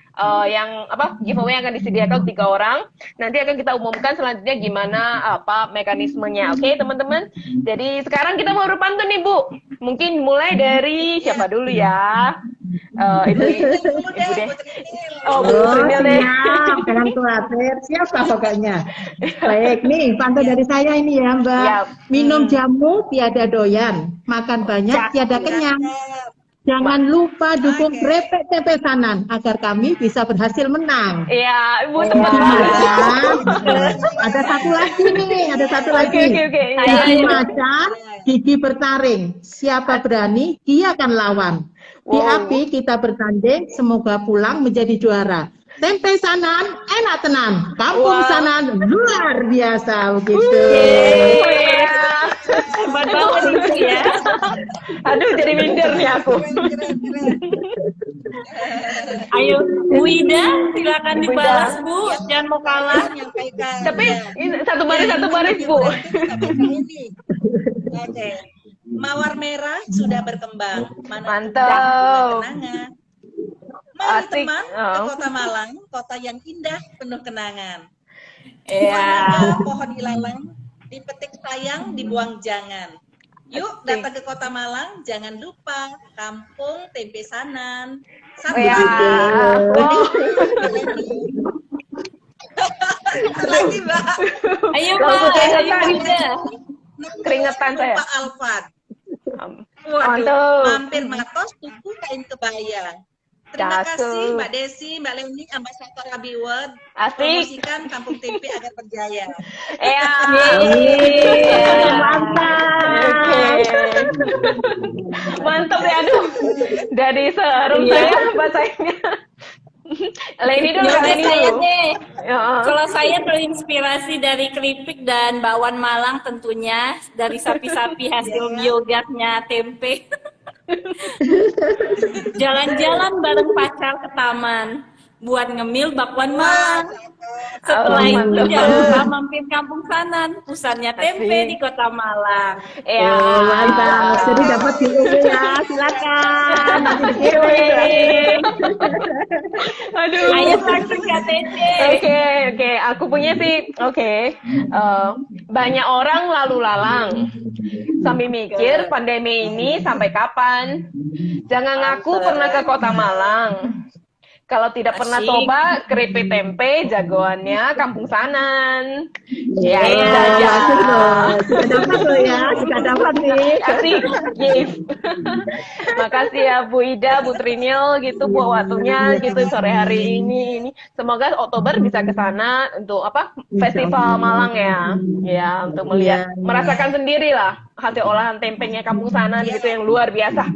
yang giveaway akan disediakan 3 orang. Nanti akan kita umumkan selanjutnya gimana mekanismenya. Oke, teman-teman. Jadi sekarang kita mau berpantun nih, Bu. Mungkin mulai dari siapa dulu ya? Ibu deh. Oh, Bu Trinil deh. Siap, jangan khawatir. Siapa pokoknya. Baik, nih pantun dari saya ini ya, Mbak. Siap. Minum jamu tiada doyan, makan banyak tiada kenyang. Jangan lupa dukung Kripik Tempe Sanan agar kami bisa berhasil menang. Iya, Ibu tepat banget. Ada satu lagi nih, ada satu lagi. Oke. Gigi macan, gigi bertaring. Siapa berani, dia akan lawan. Di api kita bertanding, semoga pulang menjadi juara. Tempe Sanan, enak tenan. Kampung Sanan, luar biasa begitu. Hebat banget itu ya. Aduh, jadi minder nih aku. Ayo, Bu Ida, silakan dibalas, Bu. Jangan mau kalah. Tapi ini satu baris, Bu. Oke. Mawar merah sudah berkembang. Mantap. Kenangan. Mari Asik. teman ke Kota Malang, kota yang indah penuh kenangan. Iya. Pohon ilalang, dipetik sayang, dibuang jangan. Yuk datang ke Kota Malang, jangan lupa Kampung Tempe Sanan. Satu lagi, Mbak. Ayo, Mbak. Ayo, Bu Ida. Keringetan saya. Pak Alfat. Mantap. Mampir Matos, tuku kain kebaya. Terima Cakep. kasih Mbak Desi, Mbak Leni, Ambasador Abi World. Asik. Promosikan Kampung Tempe agar berjaya. Iya. Mantap. Oke. Mantap ya, aduh. Dari serum saya bacanya. Leni dulu, Ya Kak udah Leni saya dulu. deh. Ya. Kalau saya terinspirasi dari keripik dan bakwan Malang tentunya dari sapi-sapi hasil biogasnya tempe. Jalan-jalan bareng pacar ke taman buat ngemil bakwan Malang. Setelah itu mantap. jangan lupa mampir Kampung Sanan, pusatnya tempe Asik. di Kota Malang. Iya. Oh, mantap. Jadi dapat giveaway ya, silakan. Nanti dikirim. Aduh. Ayo langsung KTC. Oke, aku punya sih, banyak orang lalu lalang sambil mikir pandemi ini sampai kapan. Jangan ngaku pernah ke Kota Malang. Kalau tidak pernah Asik. coba keripik tempe jagoannya Kampung Sanan. Ya, Ya, itu aja. bagus loh. Sudah dapat loh ya, sudah dapat nih. Asik, gift. Makasih ya Bu Ida, Bu Trinil gitu buat waktunya gitu sore hari ini. Semoga Oktober bisa ke sana untuk Festival Malang ya. Ya, untuk melihat, merasakan sendiri lah hasil olahan tempenya Kampung Sanan gitu yang luar biasa.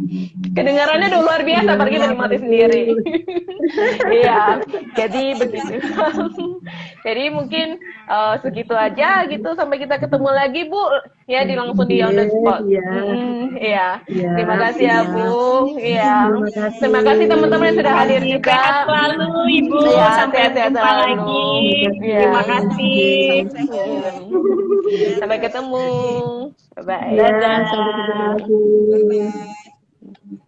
Kedengarannya udah luar biasa, apalagi kita nikmati sendiri. Iya, jadi begitu. Jadi mungkin segitu aja gitu, sampai kita ketemu lagi Bu ya, langsung di on the spot. Iya. Terima kasih ya Bu. Iya. Terima kasih teman-teman yang sudah hadir juga. Sehat selalu Ibu. Iya, Sampai sehat-sehat jumpa selalu. lagi. Iya. Terima kasih. Sampai ketemu. Bye bye. Ya, sampai ketemu lagi. Bye-bye.